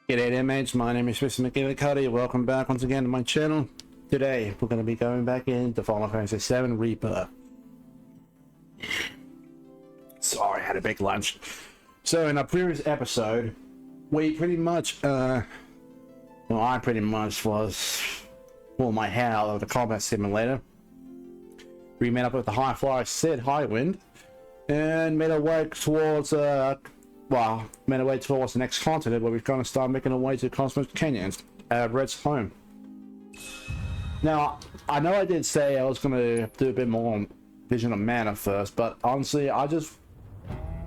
G'day there mates, my name is Mr. Magilla-cutti. Welcome back once again to my channel. Today we're going to be going back into Final Fantasy VII Rebirth. Sorry, I had a big lunch. So in our previous episode, we pretty much, I pretty much was pulling my hair out of the combat simulator. We met up with the High Flyer Sid Highwind and made our way towards the next continent, where we're going to start making our way to Cosmos Canyon, Red's home. Now, I know I did say I was going to do a bit more on Vision of Mana first, but honestly, I don't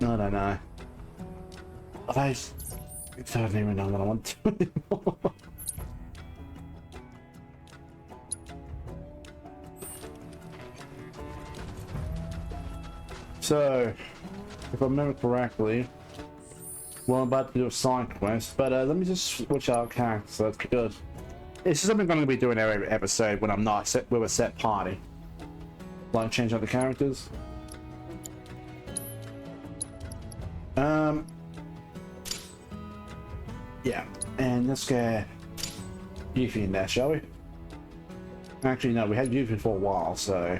know. I don't even know what I want to do anymore. So, if I remember correctly, well, I'm about to do a side quest, but let me just switch out characters. So that's good. This is something I'm going to be doing every episode when I'm not set with a set party. Like change out the characters. Yeah, and let's get Yuffie in there, shall we? Actually, no, we had Yuffie for a while, so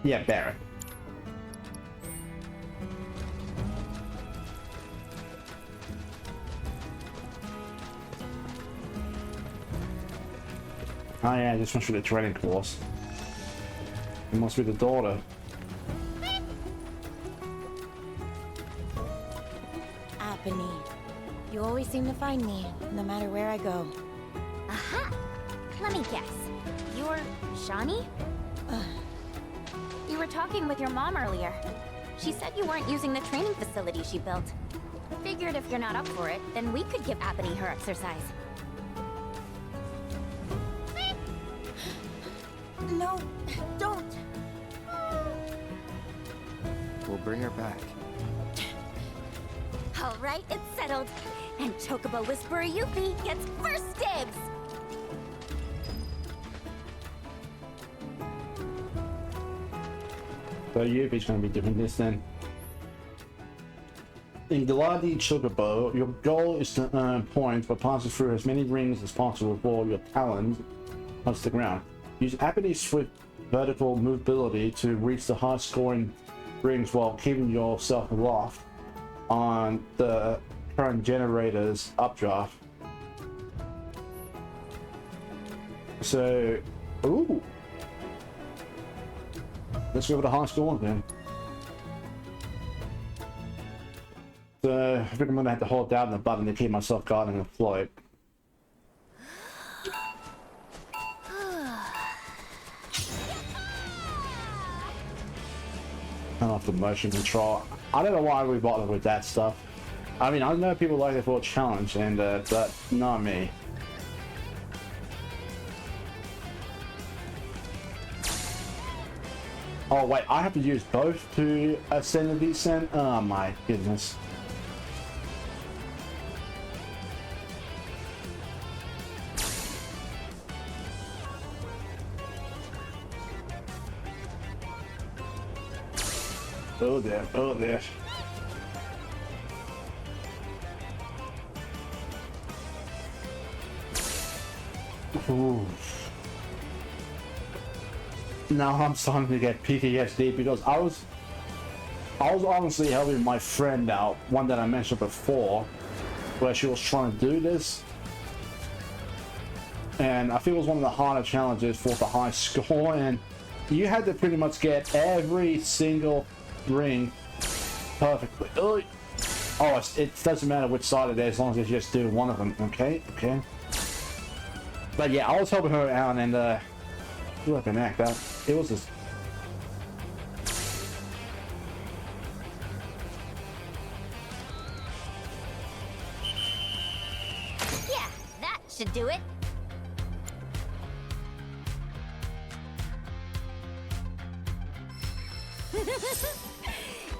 yeah, Barret. Oh yeah, this one's for the training course. It must be the daughter. Apony. You always seem to find me, no matter where I go. Aha! Let me guess. You're Shani? You were talking with your mom earlier. She said you weren't using the training facility she built. Figured if you're not up for it, then we could give Apony her exercise. No, don't! We'll bring her back. All right, it's settled. And Chocobo Whisperer Yuffie gets first dibs! So Yuffie's going to be doing this then. In Galadi Chocobo, your goal is to earn points by passing through as many rings as possible before your talons touch the ground. Use Apony's swift vertical movability to reach the high scoring rings while keeping yourself aloft on the current generator's updraft. So, ooh. Let's go with the high score then. So, I think I'm going to have to hold down the button to keep myself guarding the float. Turn off the motion control. I don't know why we bother with that stuff. I mean, I know people like it for a challenge, and but not me. Oh wait, I have to use both to ascend and descend? Oh my goodness. Oh there, oh there. Ooh. Now I'm starting to get PTSD because I was honestly helping my friend out, one that I mentioned before, where she was trying to do this. And I think it was one of the harder challenges for the high score, and you had to pretty much get every single ring perfectly. Oh, it doesn't matter which side it is as long as you just do one of them. Okay. But yeah, I was helping her out, and you have an act out. It was just Yeah, that should do it.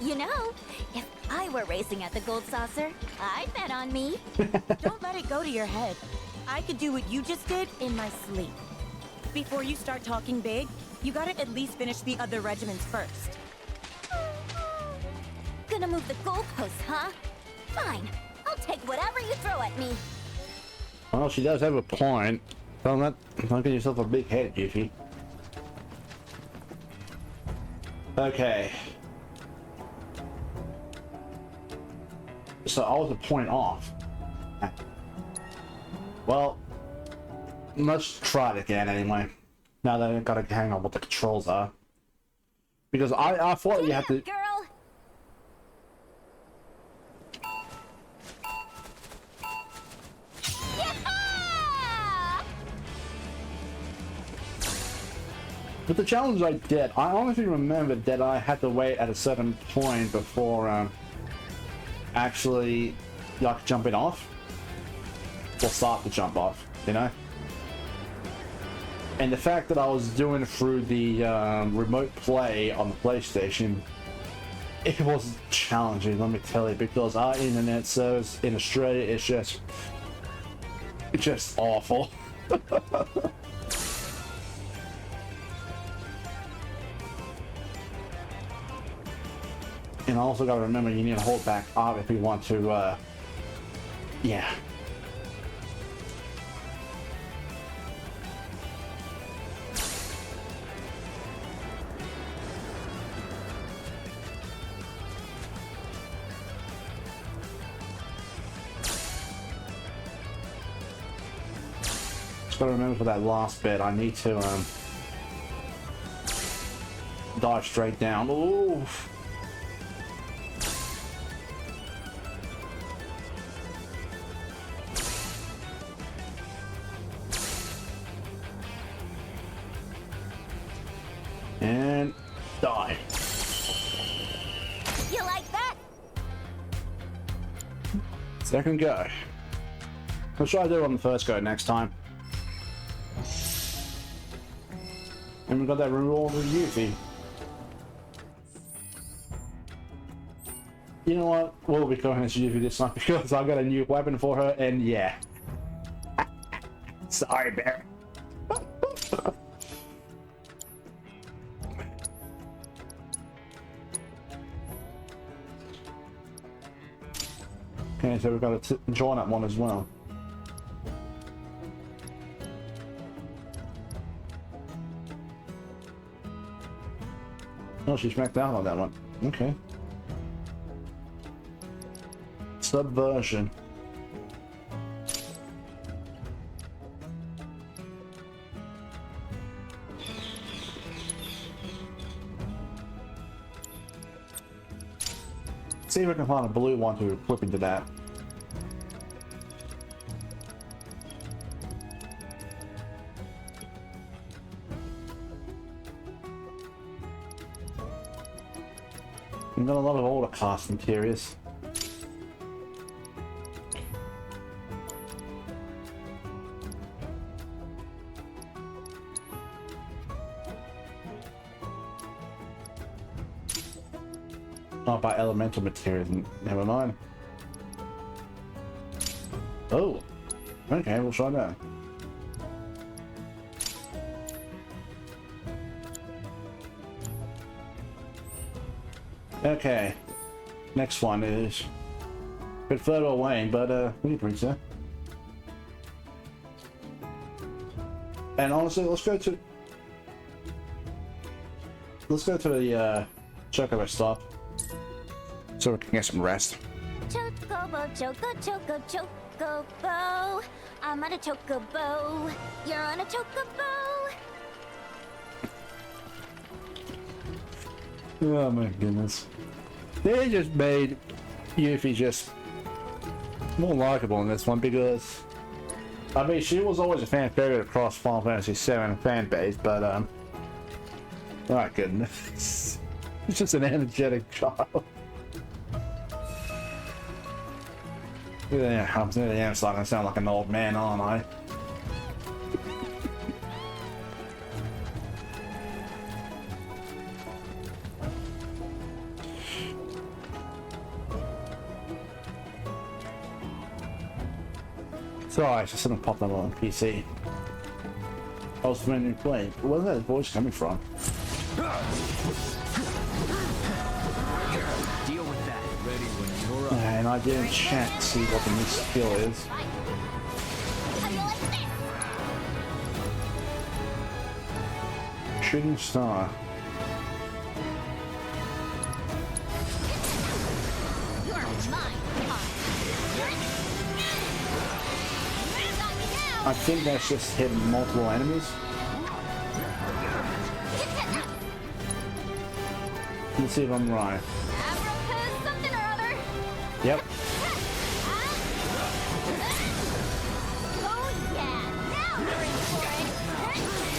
You know, if I were racing at the Gold Saucer, I'd bet on me. Don't let it go to your head. I could do what you just did in my sleep. Before you start talking big, you gotta at least finish the other regiments first. gonna move the goalposts, huh? Fine. I'll take whatever you throw at me. Well, she does have a point. Don't get yourself a big head, Yuffie. Okay. So I was a point off. Well, let's try it again anyway. Now that I gotta hang on what the controls are. Because I thought you had to... Girl. With the challenge I did, I honestly remembered that I had to wait at a certain point before actually like jumping off. Or start to jump off, you know? And the fact that I was doing it through the remote play on the PlayStation, it was challenging, let me tell you, because our internet service in Australia is just awful. And I also gotta remember you need to hold back up if you want to, yeah. Just gotta remember for that last bit, I need to, dive straight down. Ooh. And die. You like that? Second go. Let's try to do it on the first go next time. And we got that reward with Yuffie. You know what? We'll be going as Yuffie this time because I got a new weapon for her, and yeah. Sorry, Bear. Okay, so we've got to join that one as well. Oh, she smacked down on that one. Okay. Subversion. See if we can find a blue one to equip into that. We've got a lot of older cast interiors. Not by elemental materials, never mind. Oh, okay, we'll try that. Okay, next one is a bit further away, but we can reach there. And honestly, let's go to the Chocobo stop so we can get some rest. Chocobo, chocobo. I'm on a chocobo. You're on a chocobo. Oh my goodness. They just made Yuffie just more likable in this one because, I mean, she was always a fan favorite across Final Fantasy VII fan base, but, my goodness. It's just an energetic child. Yeah, I'm starting to sound like an old man, aren't I? Sorry, it's just something popped up on PC. I was familiar with play. Where's that voice coming from? Deal with that. I didn't check to see what the new skill is. How do you like this? Shooting star. You're mine. I think that's just hitting multiple enemies. Let's see if I'm right. Something or other. Yep. Oh yeah, now you're in for it.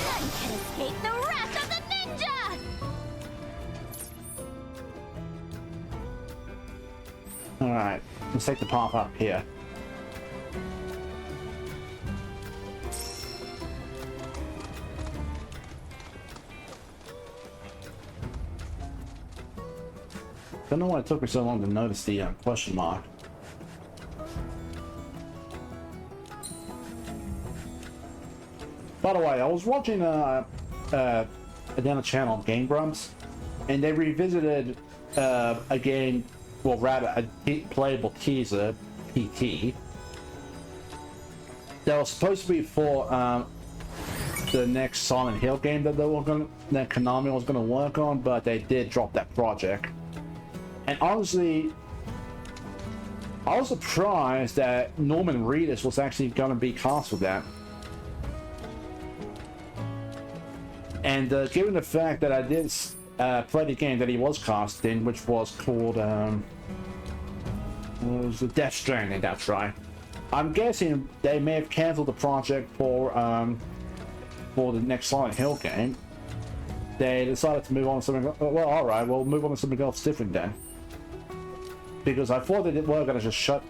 None can escape the wrath of the ninja. Alright, let's take the path up here. Don't know why it took me so long to notice the question mark. By the way, I was watching down a channel, Game Grumps, and they revisited a game, well, rather a playable teaser, PT, that was supposed to be for the next Silent Hill game that Konami was gonna work on, but they did drop that project. And honestly, I was surprised that Norman Reedus was actually going to be cast with that. And given the fact that I did play the game that he was cast in, which was called was Death Stranding, that's right. I'm guessing they may have cancelled the project for the next Silent Hill game. They decided to move on to something. Well, all right, we'll move on to something else different then. Because I thought they were going to just shut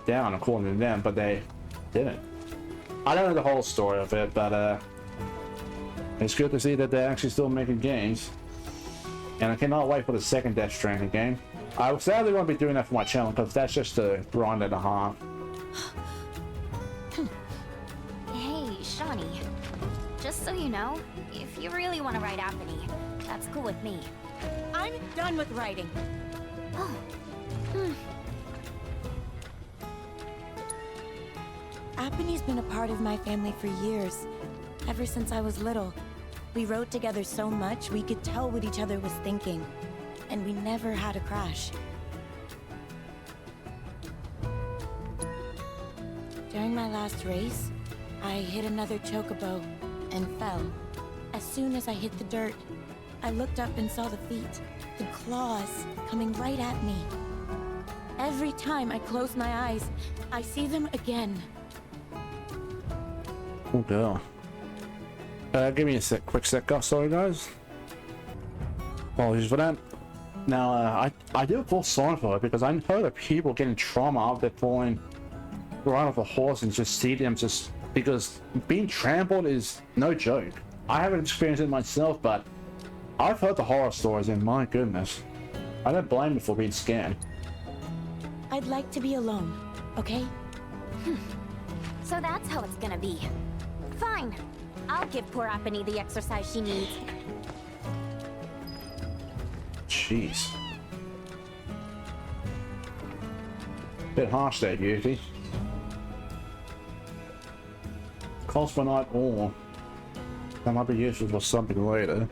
down according to them, but they didn't. I don't know the whole story of it, but it's good to see that they're actually still making games. And I cannot wait for the second Death Stranding game. I sadly won't be doing that for my channel because that's just a grind and a half. Hey, Shawnee. Just so you know, if you really want to write Apony, that's cool with me. I'm done with writing. Oh. Apony's been a part of my family for years. Ever since I was little. We wrote together so much we could tell what each other was thinking. And we never had a crash. During my last race, I hit another chocobo and fell. As soon as I hit the dirt, I looked up and saw the feet, the claws, coming right at me. Every time I close my eyes, I see them again. Oh girl. Give me a quick sec, sorry guys. Apologies for that. Now, I do feel sorry for it because I heard of people getting trauma after falling right off a horse and just see them just because being trampled is no joke. I haven't experienced it myself, but I've heard the horror stories and my goodness. I don't blame you for being scared. I'd like to be alone, okay? So that's how it's gonna be. Fine. I'll give poor Apony the exercise she needs. Jeez. Bit harsh there, Beauty. Cosmonite ore. That might be useful for something later.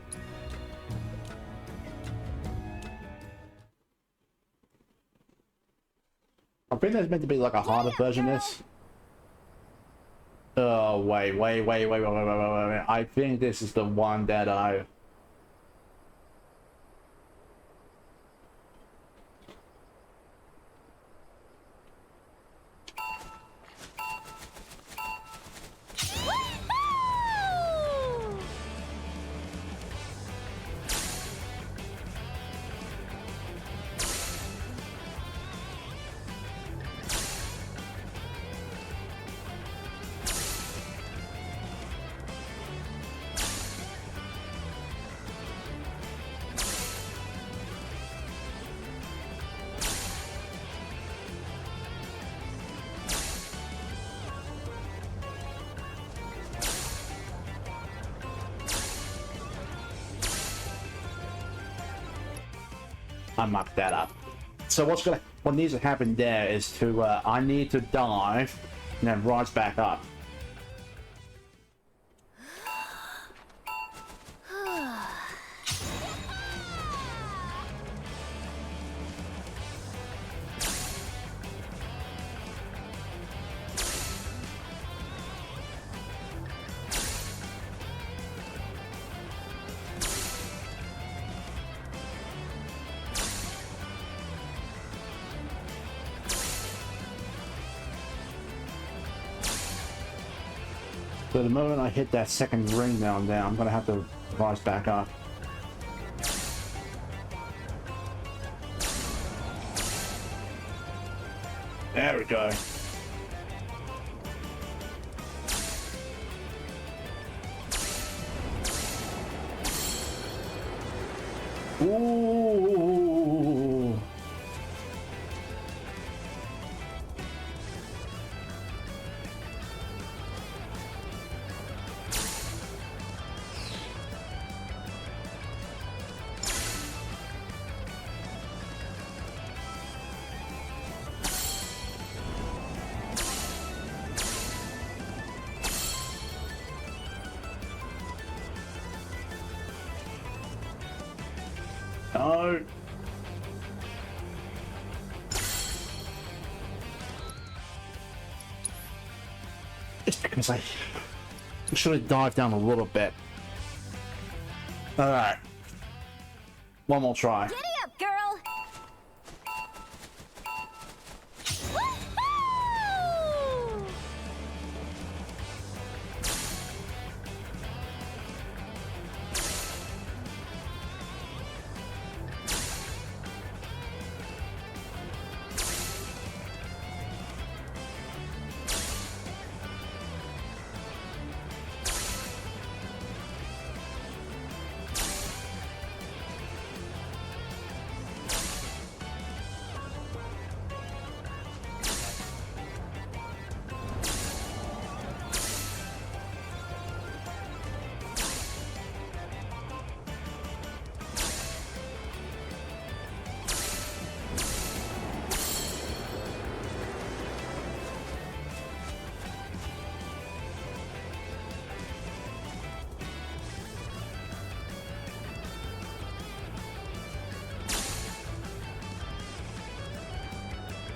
I think there's meant to be like a harder version of this. Oh, wait. I think this is the one that I... I mucked that up. So what needs to happen there is to I need to dive and then rise back up. So the moment I hit that second ring down there, I'm gonna have to rise back up. There we go. Ooh. No. It's because I should have dived down a little bit. Alright. One more try. Giddy up, girl! Woohoo!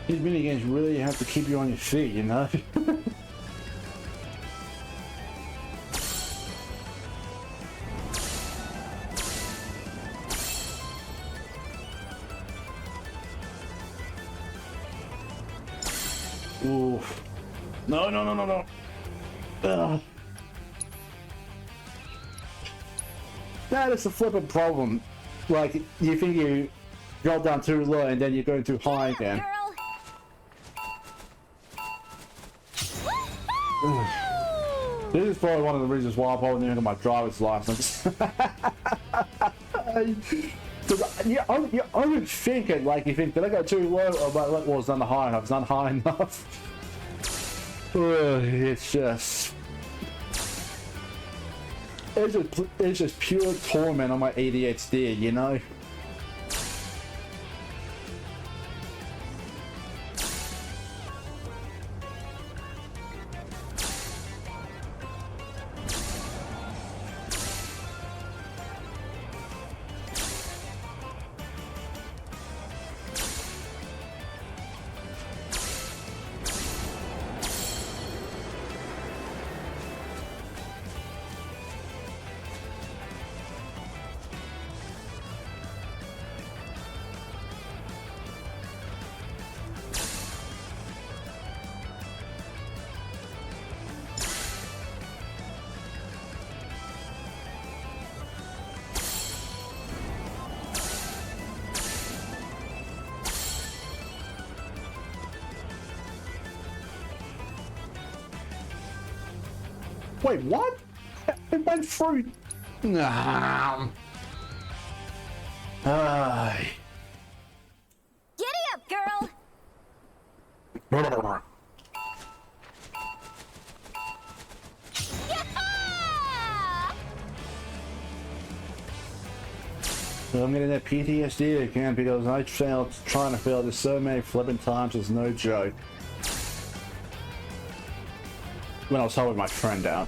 These minigames really have to keep you on your feet, you know? Ooh. No, no, no, no, no. Ugh. That is the flipping problem. Like, you think you drop down too low and then you're going too high again. Girl! This is probably one of the reasons why I probably need my driver's license. Because you always think it, like, you think, did I go too low? Or, well, it's not high enough. It's not high enough. It's just... It's just pure torment on my ADHD, you know? Wait, what? It went through. Nah. Giddy up, girl! Yeah! I'm getting that PTSD again because I failed trying to fail this so many flipping times. It's no joke. When I was helping my friend out.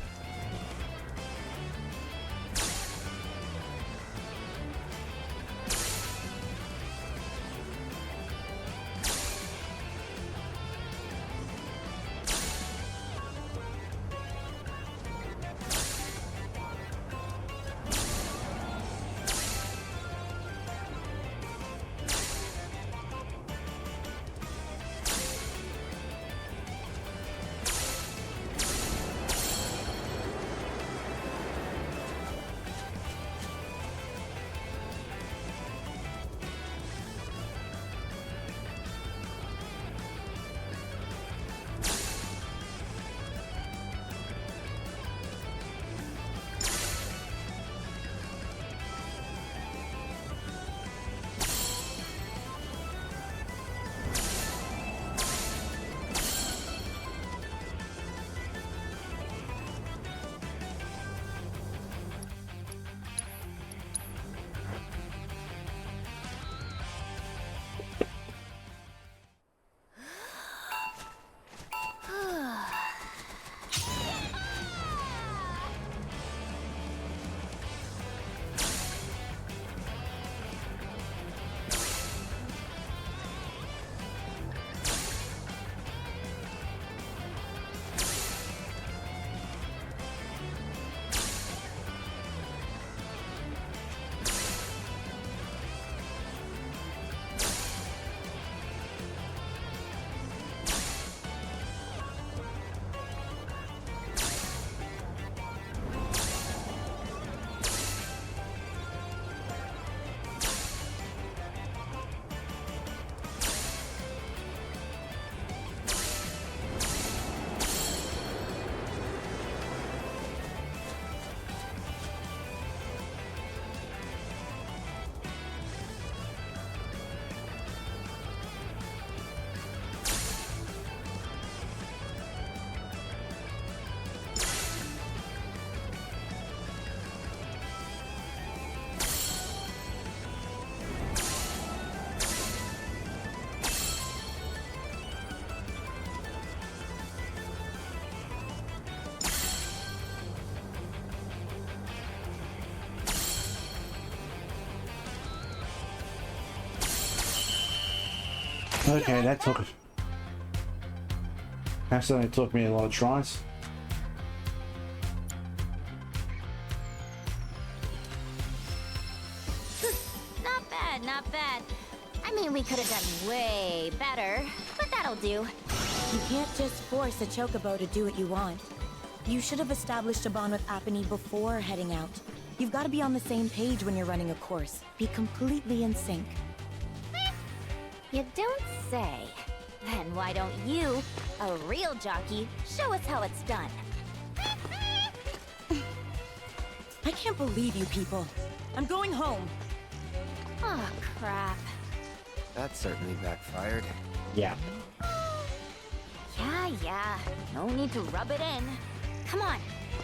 Okay, that certainly took me a lot of tries. Not bad, not bad. I mean, we could have done way better, but that'll do. You can't just force a chocobo to do what you want. You should have established a bond with Apony before heading out. You've got to be on the same page when you're running a course. Be completely in sync. You don't say. Then why don't you, a real jockey, show us how it's done? I can't believe you people. I'm going home. Oh, crap. That certainly backfired. Yeah. Yeah. No need to rub it in. Come on,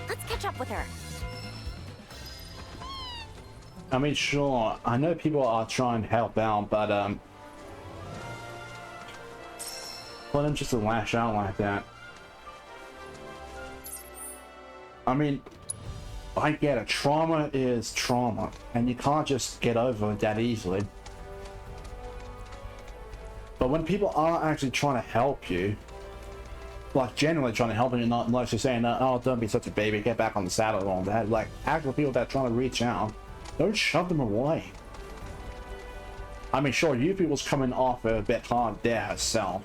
let's catch up with her. I mean, sure, I know people are trying to help out, but for them just to lash out like that. I mean, I get it. Trauma is trauma, and you can't just get over it that easily. But when people are actually trying to help you, like genuinely trying to help you, not like just saying, "Oh, don't be such a baby, get back on the saddle," and all that. Like actual people that are trying to reach out, don't shove them away. I mean, sure, you people's coming off a bit hard there herself.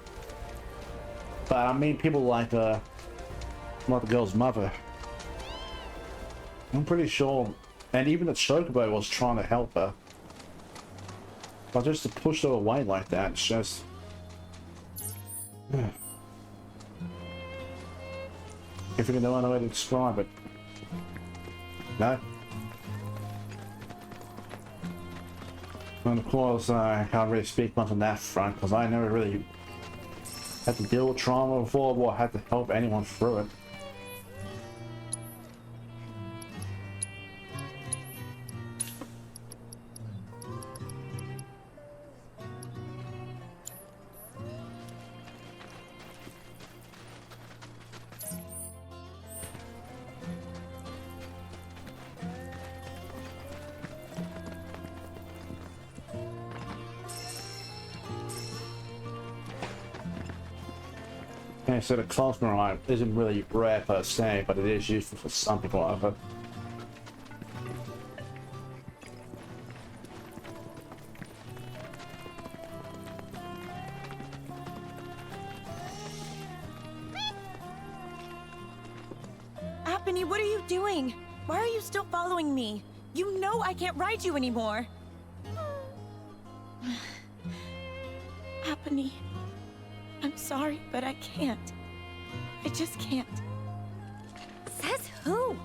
But I mean, people like not the girl's mother. I'm pretty sure, and even the chocobo was trying to help her. But just to push her away like that, it's just... If you can know another way to describe it. No? And of course, I can't really speak much on that front, because I never really had to deal with trauma before, or had to help anyone through it. Okay, so the cosmorite isn't really rare per se, but it is useful for some people out of it. Apony, what are you doing? Why are you still following me? You know I can't ride you anymore. Apony, I'm sorry, but I can't. I just can't. Says who?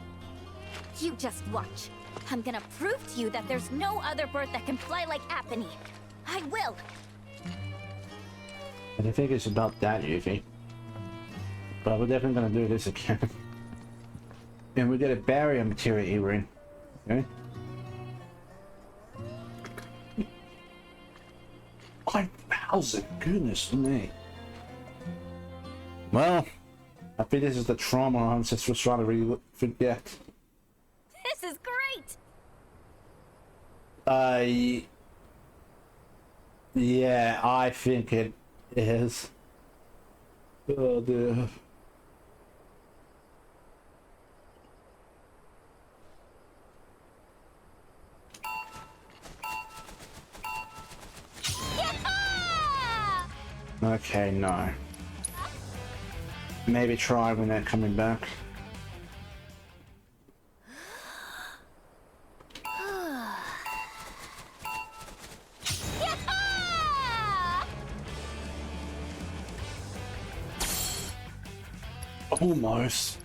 You just watch. I'm gonna prove to you that there's no other bird that can fly like Apony. I will. I don't think it's about that, Yuffie. But we're definitely gonna do this again. And we get a barrier material earring. Okay? 5,000, goodness me. Well, I think this is the trauma our ancestors trying to really forget. This is great. Yeah, I think it is. Oh dear. Yeah! Okay, no. Maybe try when they're coming back. Yeah! Almost.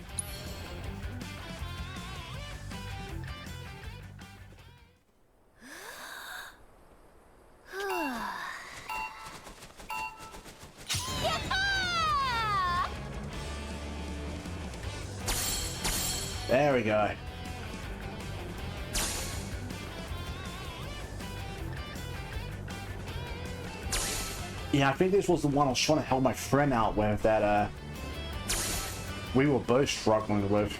There we go. Yeah, I think this was the one I was trying to help my friend out with that we were both struggling with.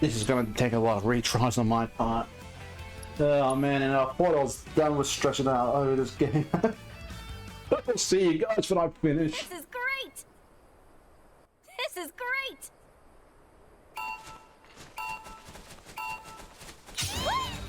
This is going to take a lot of retries on my part. Oh man, and I thought I was done with stretching out over this game. We'll see you guys when I finish. This is great. This is great. Woohoo!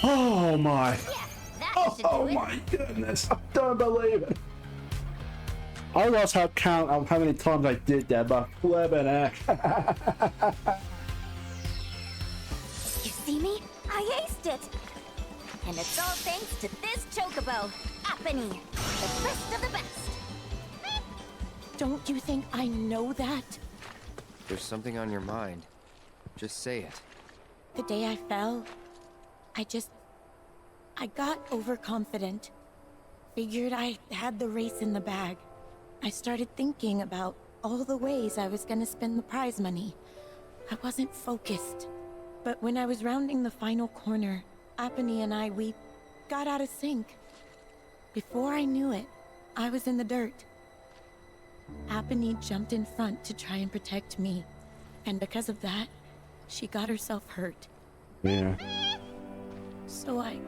Oh my. Yeah, that should Oh do it. my goodness. I don't believe it. I lost count of how many times I did that, but flippin' heck. You see me? I aced it! And it's all thanks to this chocobo, Apony, the best of the best! Don't you think I know that? There's something on your mind. Just say it. The day I fell, I got overconfident. Figured I had the race in the bag. I started thinking about all the ways I was gonna spend the prize money. I wasn't focused. But when I was rounding the final corner, Apony and we got out of sync. Before I knew it, I was in the dirt. Apony jumped in front to try and protect me. And because of that, she got herself hurt. Yeah. So I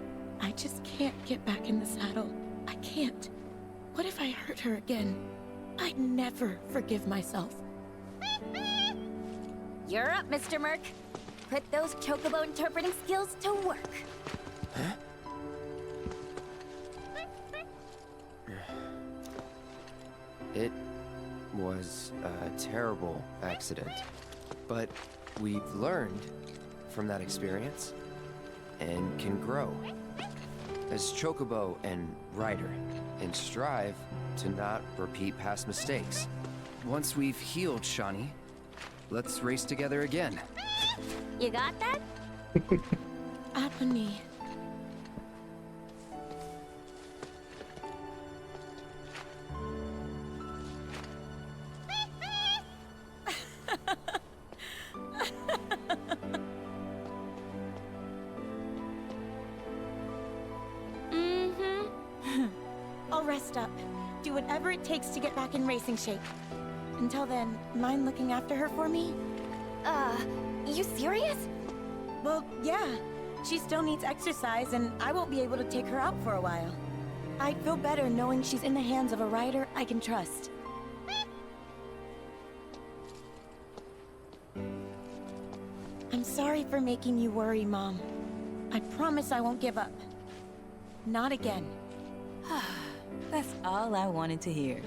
just can't get back in the saddle. I can't. What if I hurt her again? I'd never forgive myself. You're up, Mr. Merc. Put those chocobo interpreting skills to work. Huh? It was a terrible accident, but we've learned from that experience and can grow as chocobo and rider and strive to not repeat past mistakes. Once we've healed, Shani, let's race together again. You got that? Apony. I'll rest up. Do whatever it takes to get back in racing shape. Until then, mind looking after her for me? You serious? Well, yeah. She still needs exercise, and I won't be able to take her out for a while. I'd feel better knowing she's in the hands of a rider I can trust. I'm sorry for making you worry, Mom. I promise I won't give up. Not again. That's all I wanted to hear.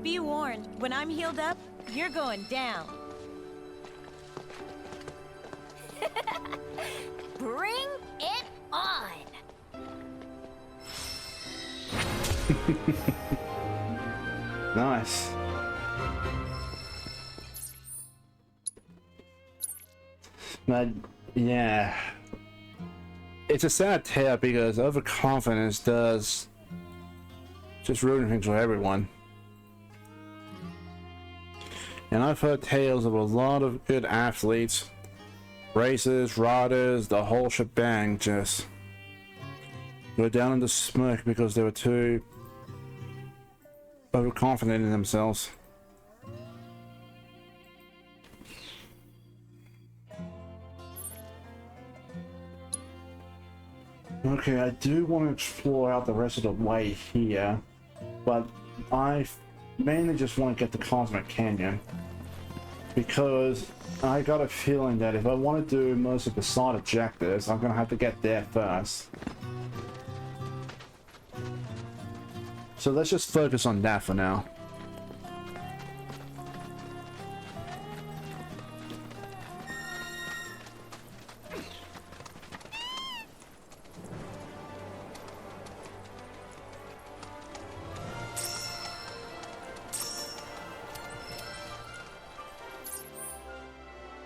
Be warned, when I'm healed up, you're going down. Bring it on! Nice. But yeah, it's a sad tale because overconfidence does just ruin things for everyone. And I've heard tales of a lot of good athletes, racers, riders, the whole shebang just go down in the smoke because they were too overconfident in themselves. Okay, I do want to explore out the rest of the way here, but I mainly just want to get the Cosmic Canyon because I got a feeling that if I want to do most of the side objectives, I'm going to have to get there first. So let's just focus on that for now.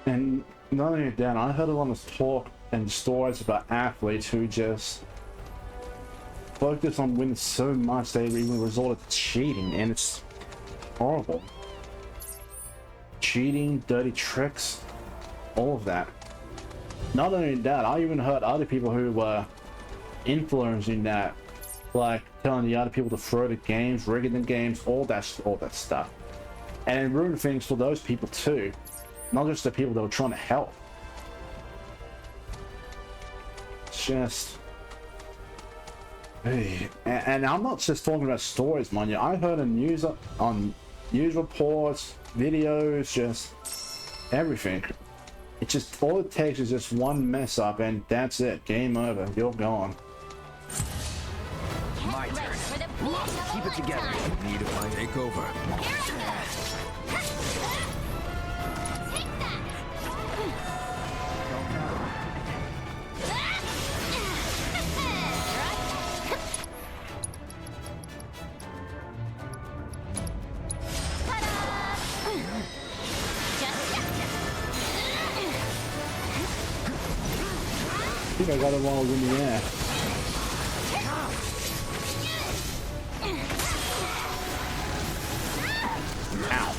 And not only that, I heard a lot of talk and stories about athletes who just focus on winning so much they even resorted to cheating, and it's horrible. Cheating, dirty tricks, all of that. Not only that, I even heard other people who were influencing that, like telling the other people to throw the games, rigging the games, all that stuff, and it ruined things for those people too. Not just the people that were trying to help. It's just... Hey. And I'm not just talking about stories, mind you. I heard on news reports, videos, just everything. It It's just, all it takes is just one mess up and that's it. Game over. You're gone. My turn. Keep it together. Need a take over. I think I got it while I was in the air. Ow.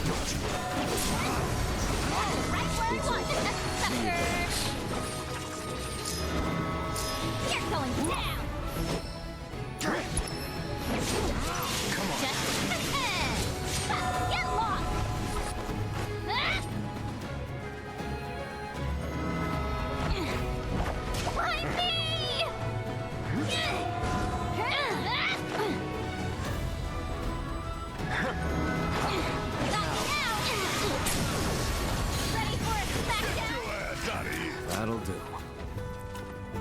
You're going down. Come on. Get lost. Why me? Ready for a smackdown? That'll do.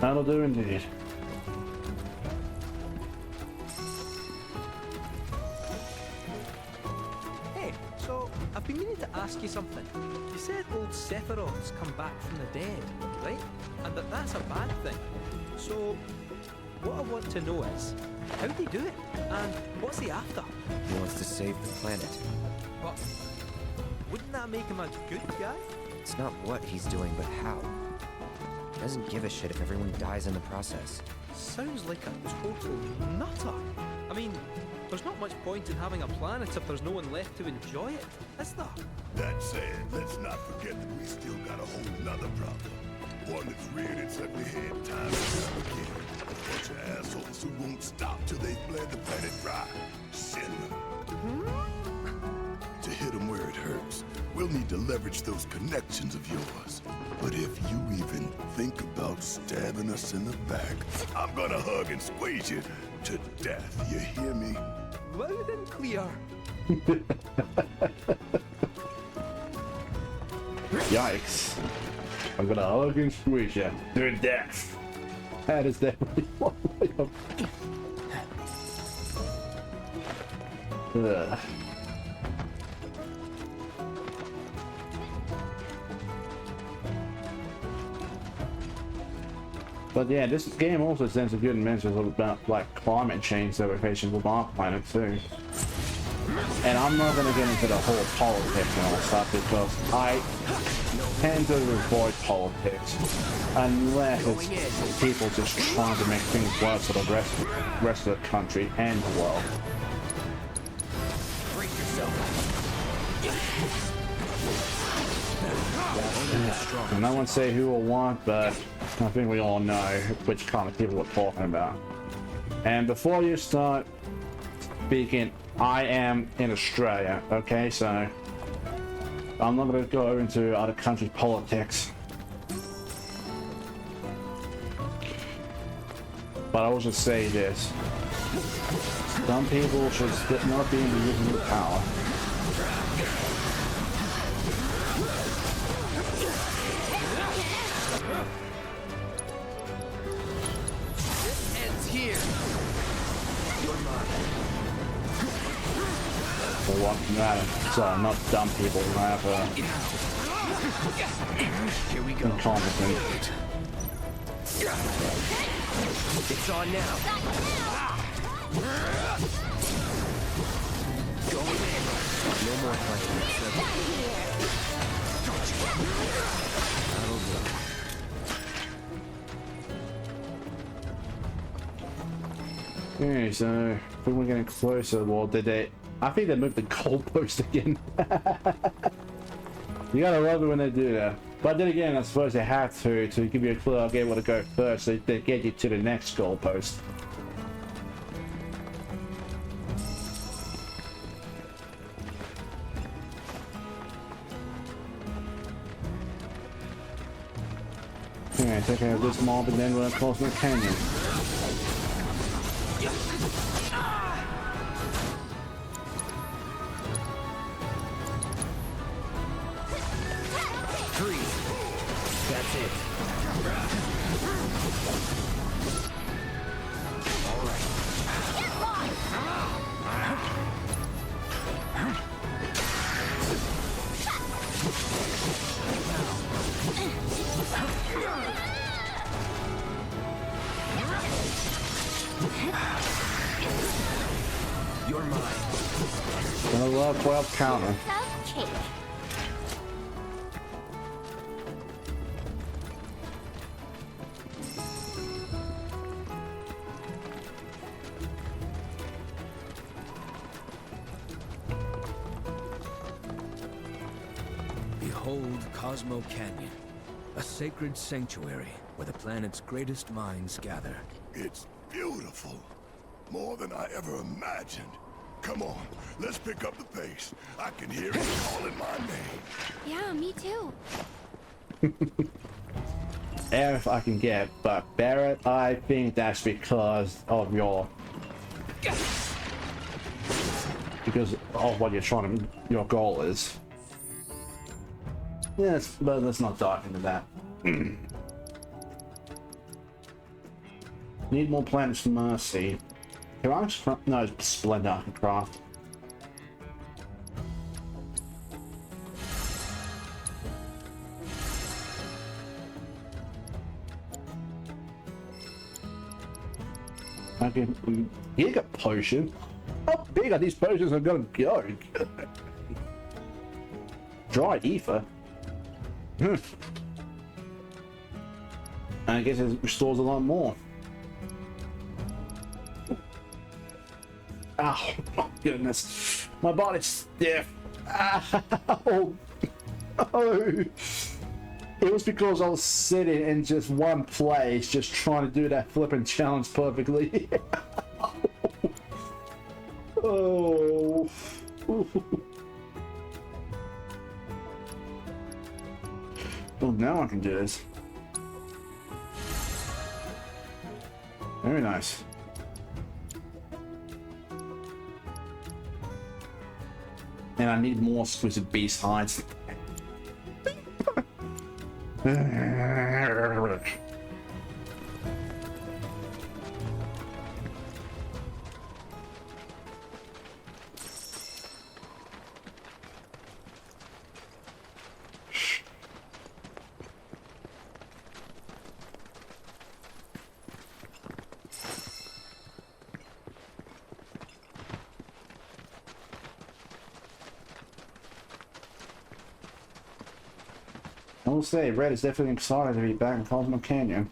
That'll do indeed. Hey, so I've been meaning to ask you something. You said old Sephiroth's come back from the dead, right? And that's a bad thing. So, what I want to know is, how'd he do it? And what's he after? He wants to save the planet. But wouldn't that make him a good guy? It's not what he's doing, but how. He doesn't give a shit if everyone dies in the process. Sounds like a total nutter. I mean, there's not much point in having a planet if there's no one left to enjoy it, is there? That said, let's not forget that we still got a whole nother problem. One that's reared its ugly head time and time again. A bunch of assholes who won't stop till they've bled the planet dry. Sinner. To hit them where it hurts, we'll need to leverage those connections of yours. But if you even think about stabbing us in the back, I'm gonna hug and squeeze you to death, you hear me? Loud and clear. Yikes. I'm gonna hug and squeeze you to death. That is definitely one way of... Ugh. But yeah, this game also sends a good message about like climate change that we're facing with our planet too. And I'm not gonna get into the whole politics and all that stuff because I tend to avoid politics unless it's people just trying to make things worse for the rest of the country and the world. Break yourself. And no one say who or what, but I think we all know which kind of people we're talking about. And before you start speaking, I am in Australia, okay? So I'm not going to go into other countries' politics. But I will just say this. Some people should not be in the position of power. So not dumb people who have Here we go. incompetent. It's on now. Go in. No more fighting. That'll do. Okay, so I think we're getting closer. Well, did they? I think they moved the goalpost again. You gotta love it when they do that. But then again, I suppose they have to give you a clue of able to go first, so they get you to the next goalpost. Okay, take care of this mob and then run across the canyon. That's it. All right. Get lost! You're mine. Gonna love 12 counter. Piece of cake. Behold Cosmo Canyon, a sacred sanctuary where the planet's greatest minds gather. It's beautiful. More than I ever imagined. Come on, let's pick up the pace. I can hear it calling my name. Yeah, me too. Air if I can get, but Barrett, I think that's because of because of what you're trying to, your goal is. Yes, but let's not dive into that. Need more planets for mercy. Can I just no, it's Splendor I can craft. I can you get potion. How big are these potions are gonna go? Dry ether. I guess it restores a lot more. Ow, oh goodness. My body's stiff. Ow. Oh. It was because I was sitting in just one place, just trying to do that flipping challenge perfectly. Oh. Well, now I can do this. Very nice. And I need more exquisite beast hides. I will say, Red is definitely excited to be back in Cosmo Canyon.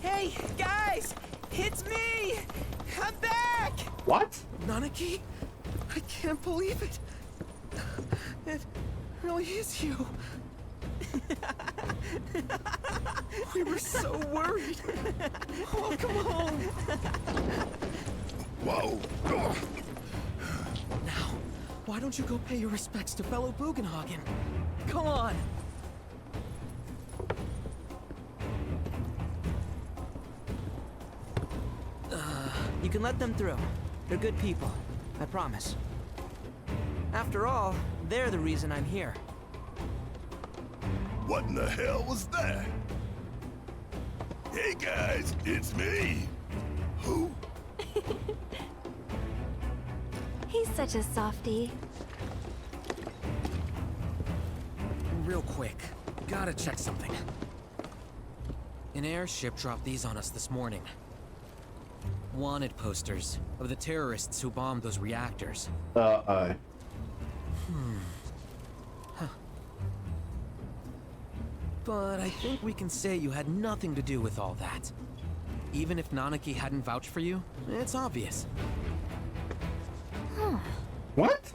Hey, guys! It's me! I'm back! What? Nanaki? I can't believe it. It really is you. We were so worried. Welcome home. Whoa! Ugh. Now, why don't you go pay your respects to fellow Bugenhagen? Come on. You can let them through. They're good people. I promise. After all, they're the reason I'm here. What in the hell was that? Hey guys, it's me. Who? He's such a softie. Real quick, gotta check something. An airship dropped these on us this morning. Wanted posters of the terrorists who bombed those reactors. Uh-oh. But I think we can say you had nothing to do with all that. Even if Nanaki hadn't vouched for you, it's obvious. What?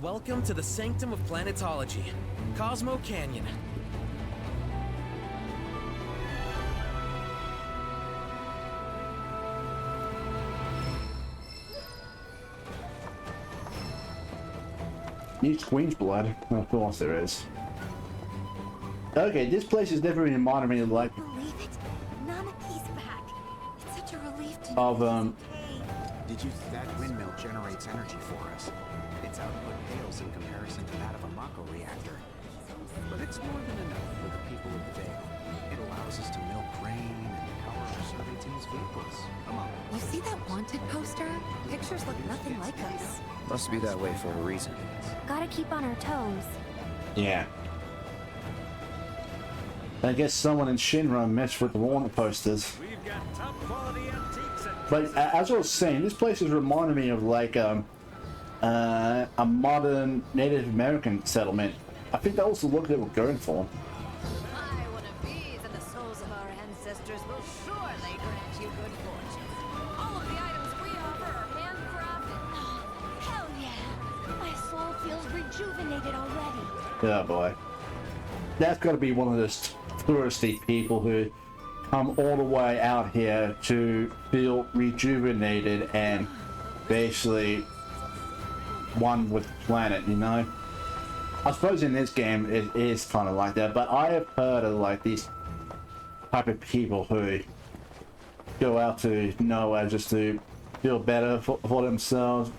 Welcome to the sanctum of Planetology, Cosmo Canyon. Needs Queen's blood. Of course there is. Okay, this place is definitely reminding me of like Believe it? Nanaki's back. It's such a relief to of know he's okay. Did you? That windmill generates energy for us. Its output pales in comparison to that of a Mako reactor. But it's more than enough for the people of the Vale. It allows us to milk grain and power our survey team's vehicles, among You see that wanted poster? Pictures look nothing like us. Must be that way for a reason. Gotta keep on our toes. yeah. I guess someone in Shinra messed with the wanted posters. We've got top quality antiques and But as I was saying, this place is reminding me of like a modern Native American settlement. I think that was the look they were going for. I one of these, and the souls of our ancestors will surely grant you good fortune. All of the items we offer are handcrafted. Hell yeah! My soul feels rejuvenated already. Oh boy. That's got to be one of those touristy people who come all the way out here to feel rejuvenated and basically one with the planet, you know? I suppose in this game it is kind of like that, but I have heard of like these type of people who go out to nowhere just to feel better for themselves,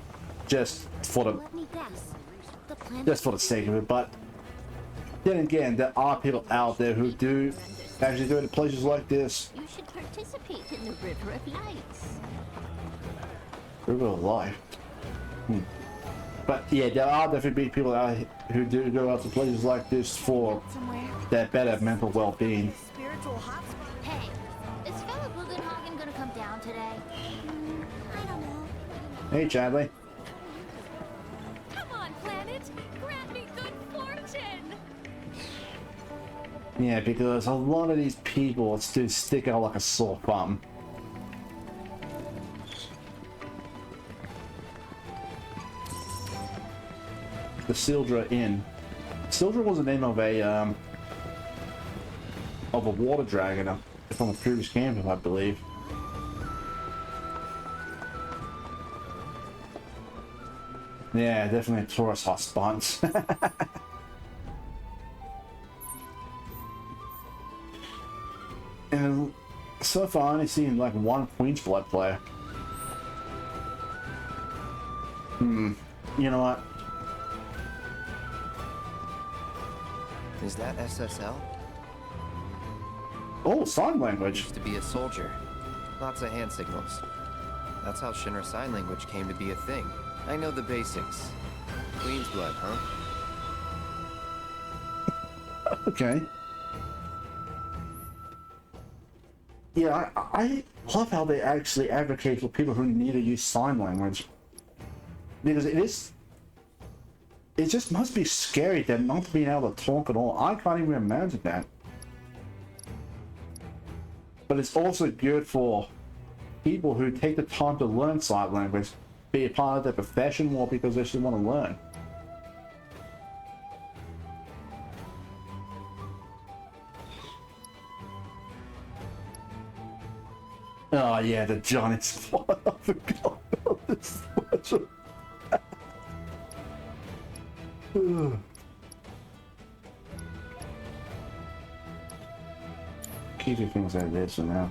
just for the Let me guess. The planet just for the sake of it. But then again, there are people out there who do actually go to places like this. You should participate in the River of Lights. River of Life. But yeah, there are definitely people out here who do go out to places like this for Somewhere. that better mental well-being. Spiritual hotspot. Hey, is Fella Bugenhagen gonna come down today? I don't know. Hey, Chadley. Come on, planet. Grant me good fortune. Yeah, because a lot of these people do stick out like a sore thumb. The Sildra Inn. Sildra was the name of a water dragon from a previous game, I believe. Yeah, definitely a tourist hotspot. And so far, I only seen like one Queen's Blood player. You know what? Is that SSL? Oh, sign language. Used to be a soldier. Lots of hand signals. That's how Shinra Sign Language came to be a thing. I know the basics. Queen's blood, huh? Okay. Yeah, I love how they actually advocate for people who need to use sign language. Because it just must be scary them not being able to talk at all. I can't even imagine that. But it's also good for people who take the time to learn sign language, be a part of their profession or because they just want to learn. Oh yeah, the giant spot. I forgot about this special. Keeping things like this for now.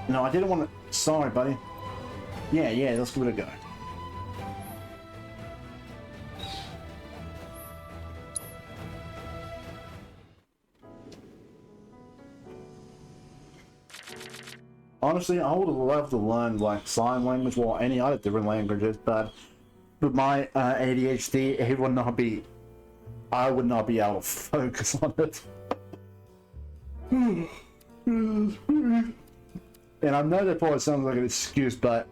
No, I didn't want to. Sorry, buddy. Yeah, let's give it a go. Honestly, I would have loved to learn like sign language or any other different languages, but with my ADHD, it would not be. I would not be able to focus on it. And I know that probably sounds like an excuse, but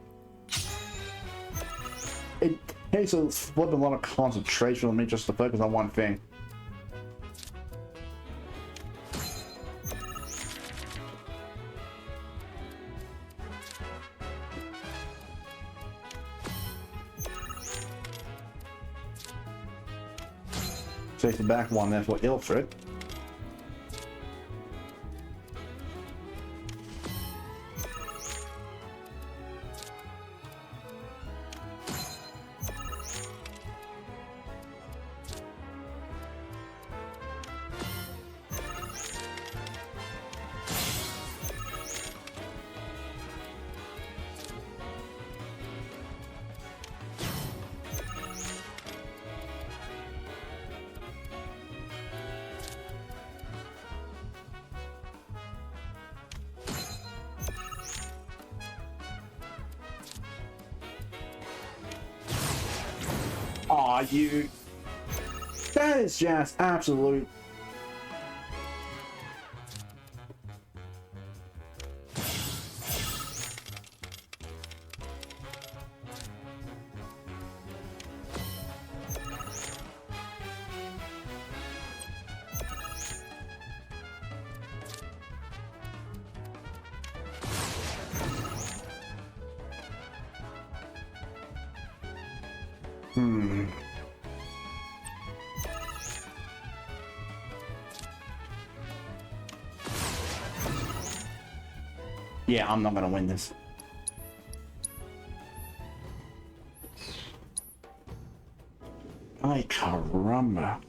it takes a flipping lot of concentration on me just to focus on one thing. Take the back one there for Ilfrid. Aw, you. That is just absolute. Yeah, I'm not gonna win this. Ay, caramba.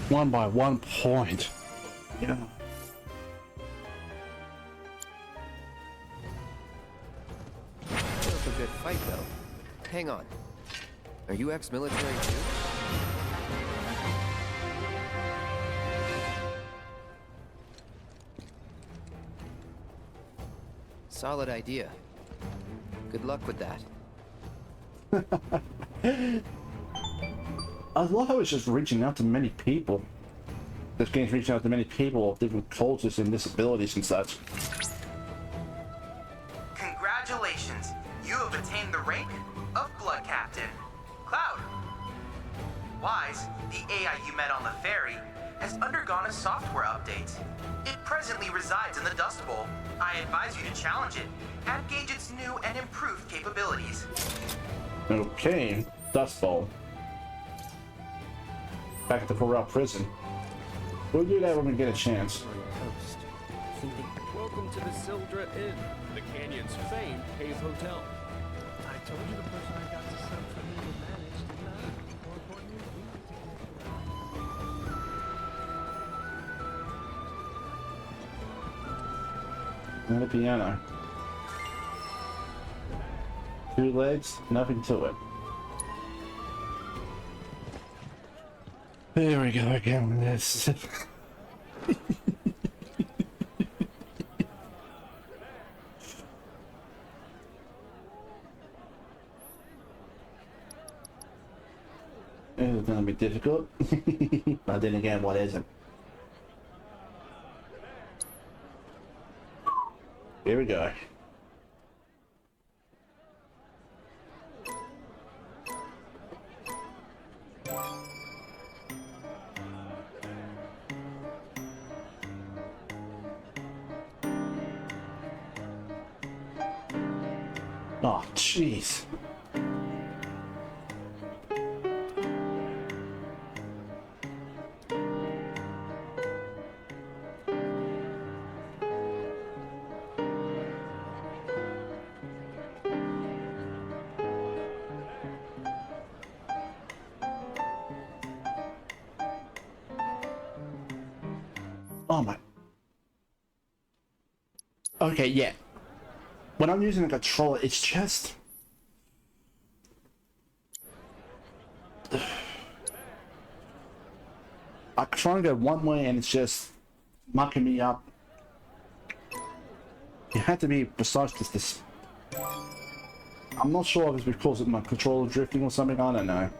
Won by 1 point. Yeah. That was a good fight, though. Hang on. Are you ex-military too? Solid idea. Good luck with that. I love how it's just reaching out to many people. This game's reaching out to many people of different cultures and disabilities and such. Congratulations! You have attained the rank of Blood Captain. Cloud. Wise, the AI you met on the ferry, has undergone a software update. It presently resides in the Dust Bowl. I advise you to challenge it and gauge its new and improved capabilities. Okay, Dust Bowl. Back at the Corral prison. We'll do that when we get a chance. Welcome to the Sildra Inn, the Canyon's famed cave hotel. I told you the person I got to send for me to manage did not. More importantly, And the piano. 2 legs, nothing to it. There we go again. This. It's gonna be difficult. But then again, what isn't? Here we go. Oh, jeez. Oh my. Okay, yeah. When I'm using a controller, it's just... I try to go one way and it's just mucking me up. You have to be precise with this. I'm not sure if it's because of my controller drifting or something, I don't know.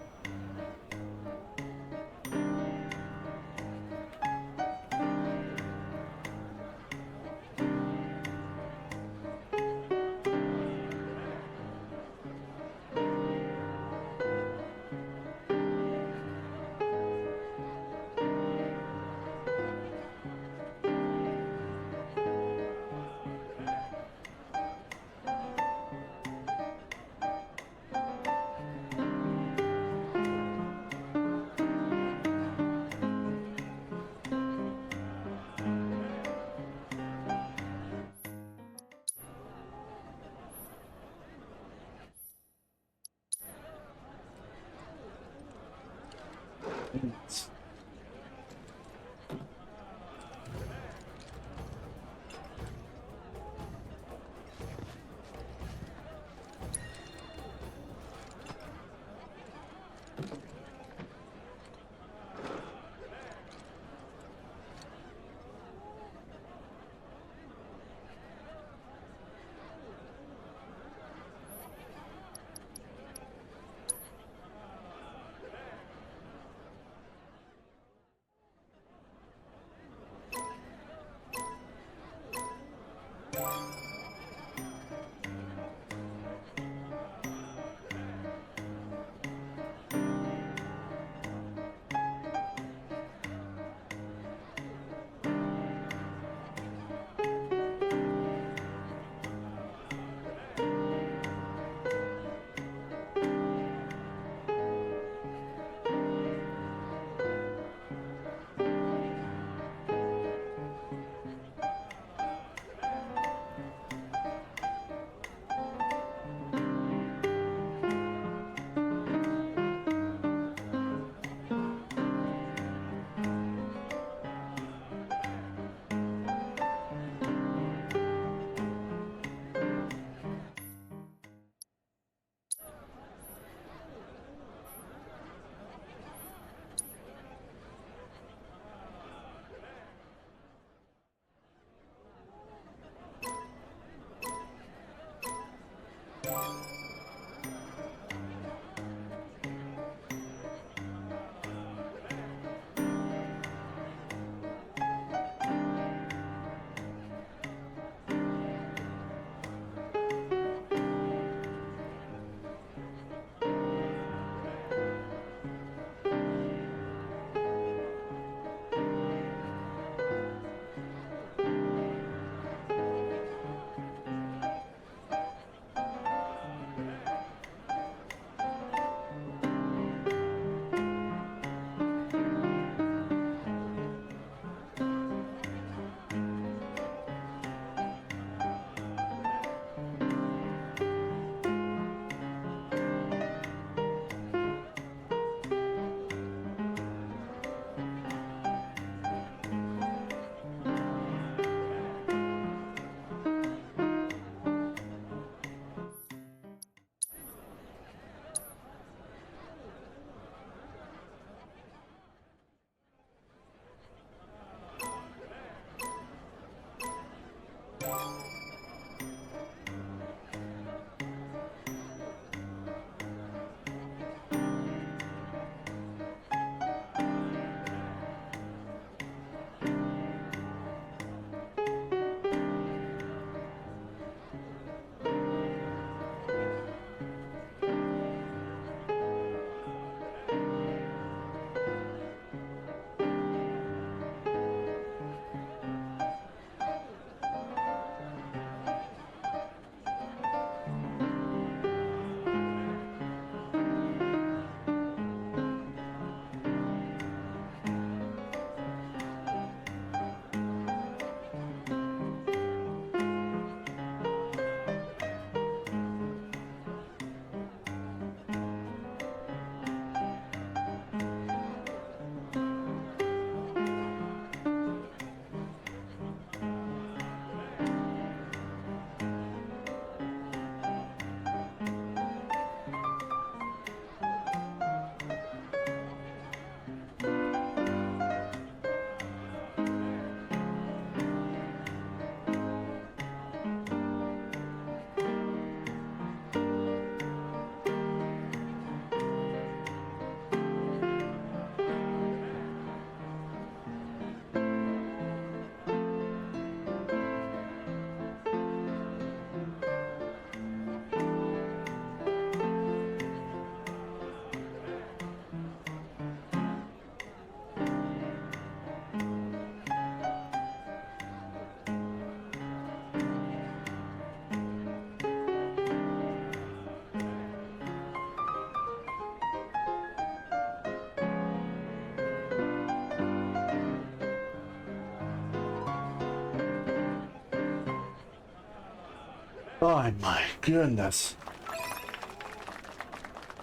Oh my goodness.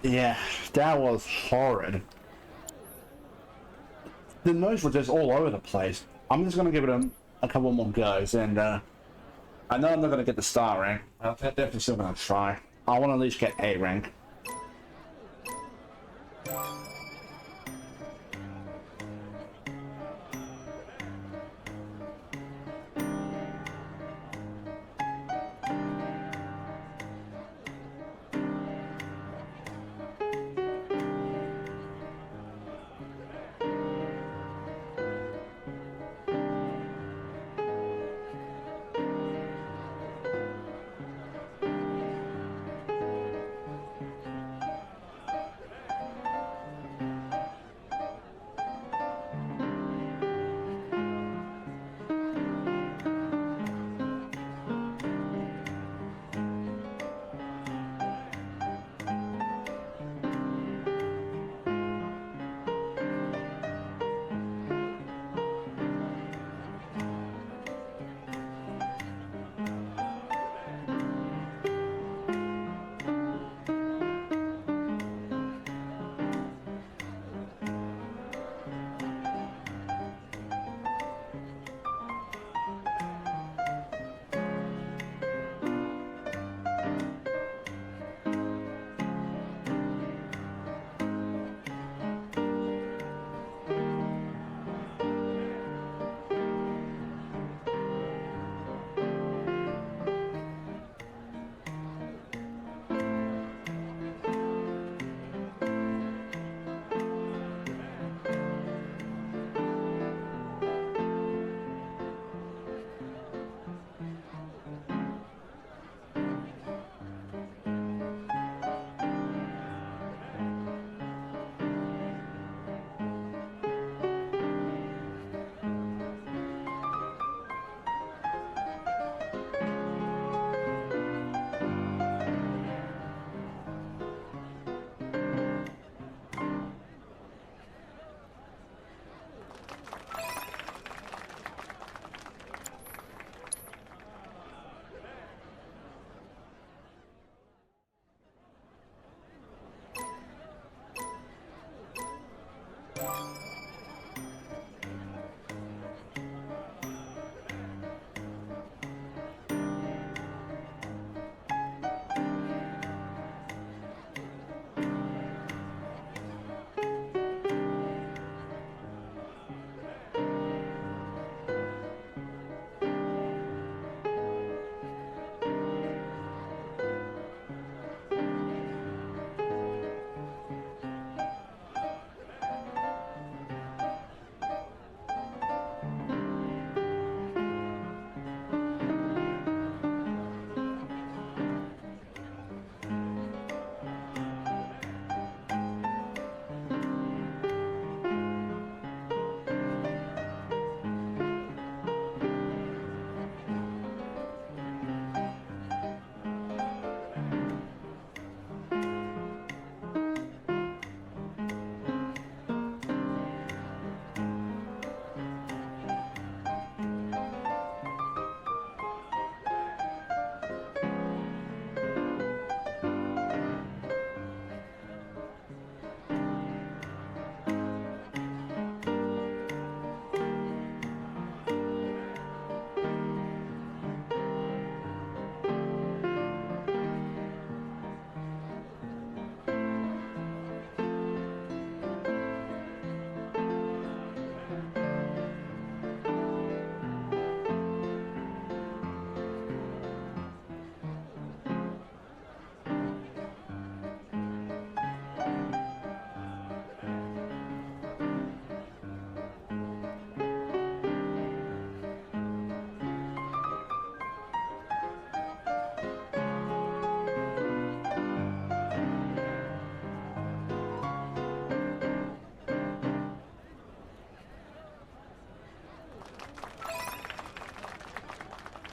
Yeah, that was horrid. The notes were just all over the place. I'm just gonna give it a couple more goes, and I know I'm not gonna get the star rank. I'm definitely still gonna try. I want to at least get A rank.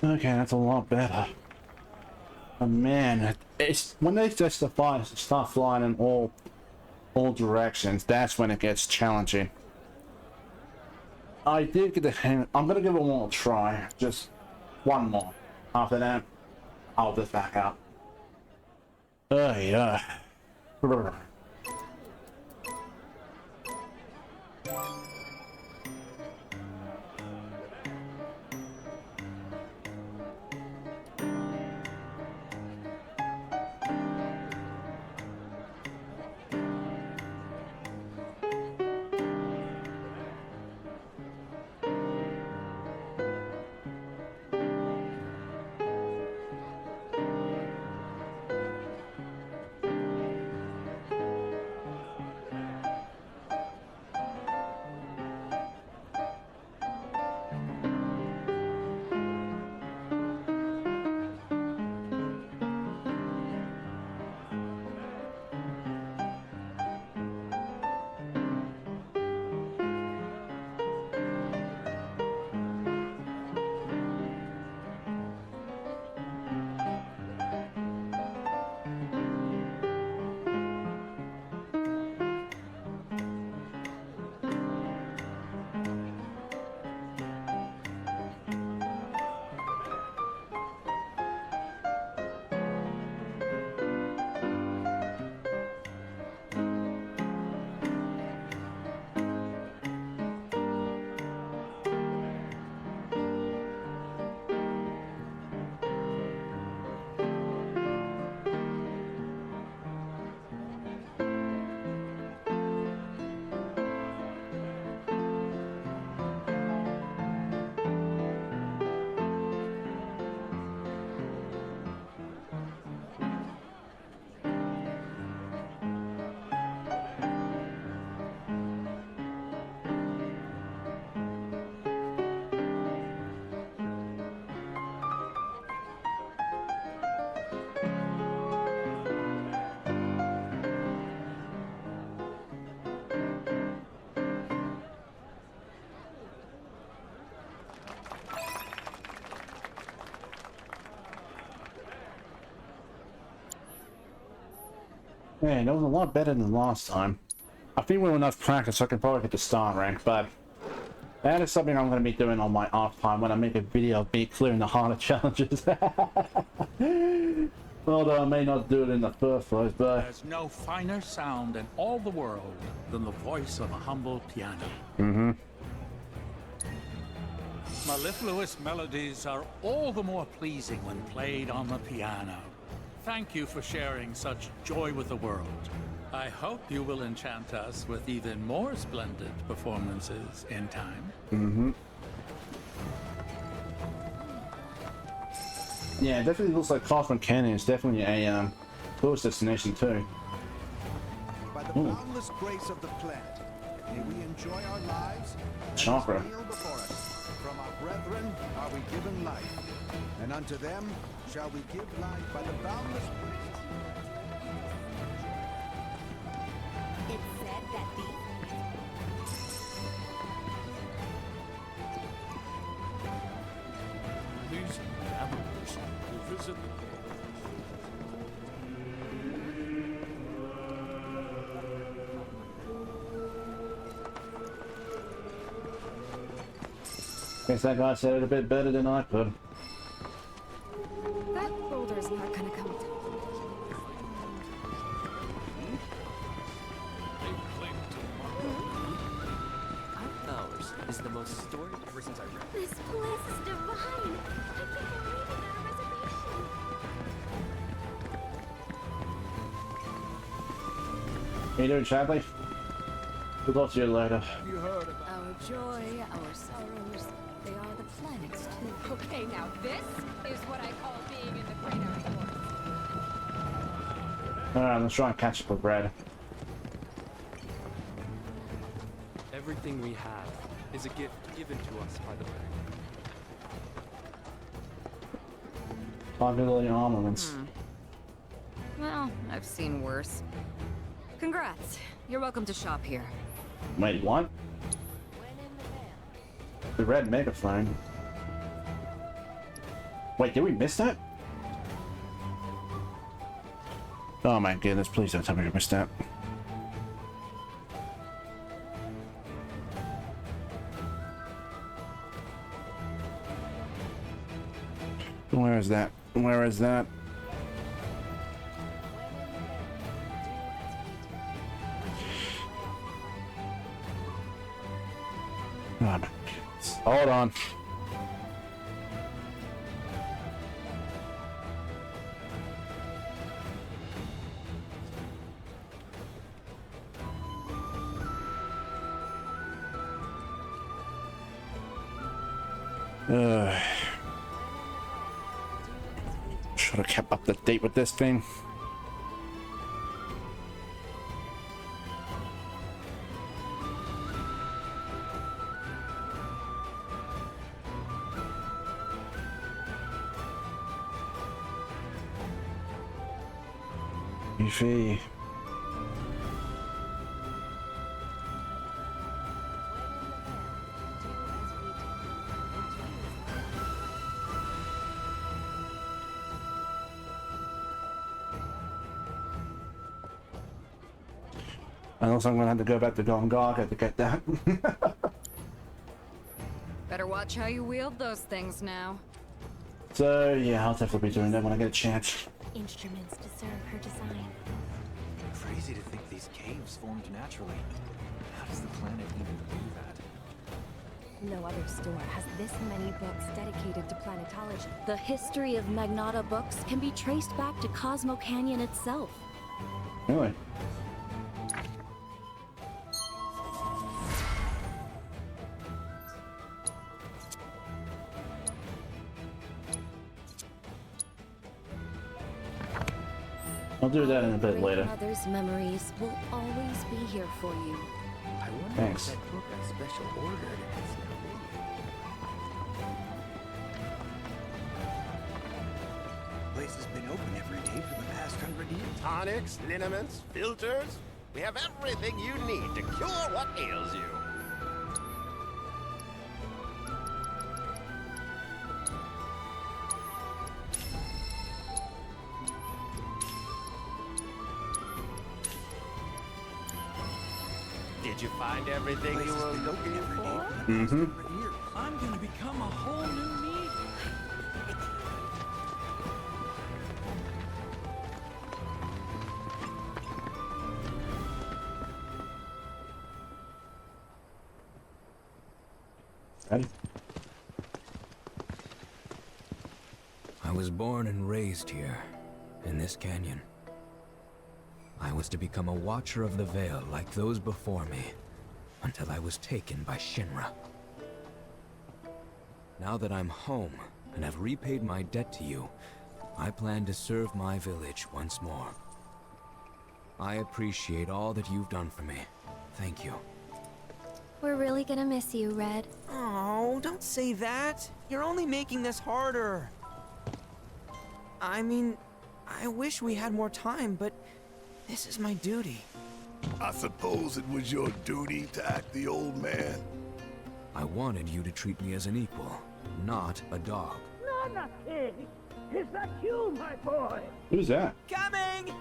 Okay, that's a lot better. Oh man, it's when they just start flying in all directions, that's when it gets challenging. I did get the hang. I'm gonna give it one more try, just one more. After that, hold this back up. Oh yeah. Man, that was a lot better than last time. I think with enough practice I can probably get the star rank, but that is something I'm going to be doing on my off time when I make a video of me clearing the harder challenges. Although I may not do it in the first place, but... There's no finer sound in all the world than the voice of a humble piano. Mm-hmm. Mellifluous melodies are all the more pleasing when played on the piano. Thank you for sharing such joy with the world. I hope you will enchant us with even more splendid performances in time. Mm-hmm. Yeah, it definitely looks like Cosmic Canyon is definitely a tourist destination too. By the boundless grace of the planet, may we enjoy our lives. Chakra. Kneel before us. From our brethren are we given life, and unto them shall we give life by the boundless grace. It said that These gamblers will visit Guess that guy said it a bit better than I could. That boulder's not gonna come down. Ours is the most storied ever since I read. this place is divine. I can't believe we got a reservation. How you doing, Chadley? We'll talk to you later. You heard about Our joy, our sorrows, they are the planets too. Okay, now this is what I call being in the Granary Forest. Alright, let's try and catch up with Brad. Everything we have is a gift given to us by the planet. 5 million armaments. Well, I've seen worse. Congrats. You're welcome to shop here. Wait, what? The red megaphone. Wait, did we miss that? Oh my goodness, please don't tell me we missed that. Where is that? Where is that? Oh my goodness. Hold on. Should have kept up to date with this thing. Beefy. Unless I'm gonna have to go back to Gongaga to get that. Better watch how you wield those things now. So yeah, I'll definitely be doing that when I get a chance. Instruments to serve her design. Crazy to think these caves formed naturally. How does the planet even do that? No other store has this many books dedicated to planetology. The history of Magnata books can be traced back to Cosmo Canyon itself. Really? I'll do that in a bit later. Mother's memories will always be here for you. I wonder Thanks. if that book I special ordered is Place has been open every day for the past 100 years. Tonics, liniments, filters. We have everything you need to cure what ails you. Did you find everything you were looking for? Mm-hmm. I'm gonna become a whole new me. Ready? I was born and raised here, in this canyon. I was to become a watcher of the Veil like those before me, until I was taken by Shinra. Now that I'm home, and have repaid my debt to you, I plan to serve my village once more. I appreciate all that you've done for me. Thank you. We're really gonna miss you, Red. Oh, don't say that. You're only making this harder. I mean, I wish we had more time, but this is my duty. I suppose it was your duty to act the old man. I wanted you to treat me as an equal, not a dog. Nana King! Is that you, my boy? Who's that? Coming!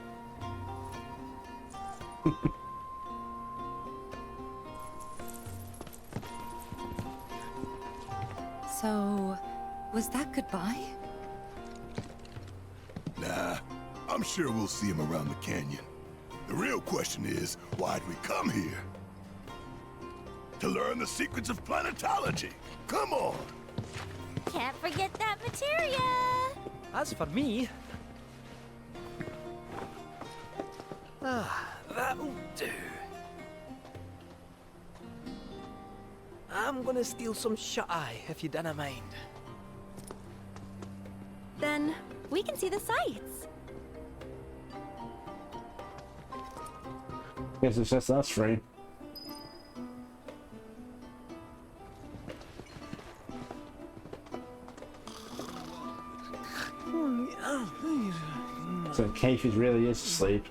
So, was that goodbye? Nah, I'm sure we'll see him around the canyon. The real question is, why'd we come here? To learn the secrets of planetology. Come on! Can't forget that materia! As for me... that'll do. I'm gonna steal some shut-eye, if you don't mind. Then, we can see the sights. Guess it's just us three. So Keith really is asleep.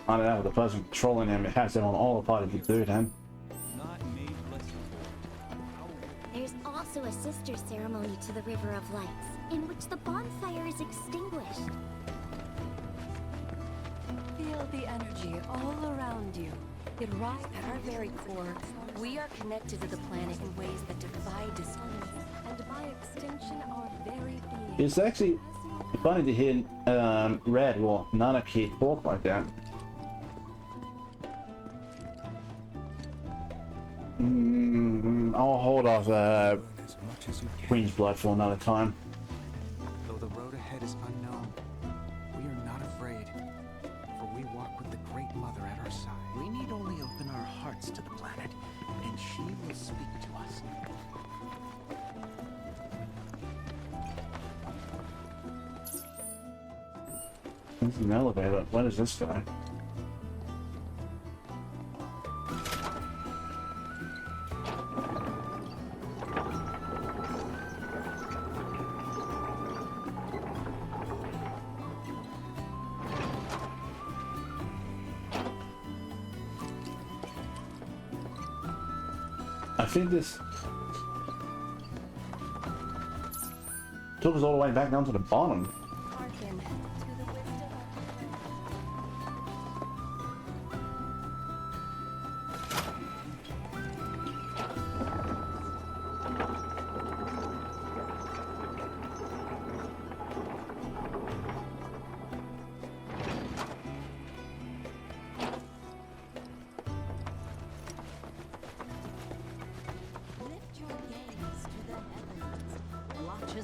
I don't know, the person controlling him has him on autopilot to do then. There's also a sister ceremony to the River of Lights, in which the bonfire is extinguished. Feel the energy all around you. It rises at our very core. We are connected to the planet in ways that defy distance, and by extension, our very being. It's actually It's funny to hear Red or Nana Kid talk like that. I'll hold off Queen's Blood for another time. Though the road ahead is unknown, we are not afraid, for we walk with the Great Mother at our side. We need only open our hearts to the planet, and she will speak to us. This is an elevator. What is this guy? I think this took us all the way back down to the bottom.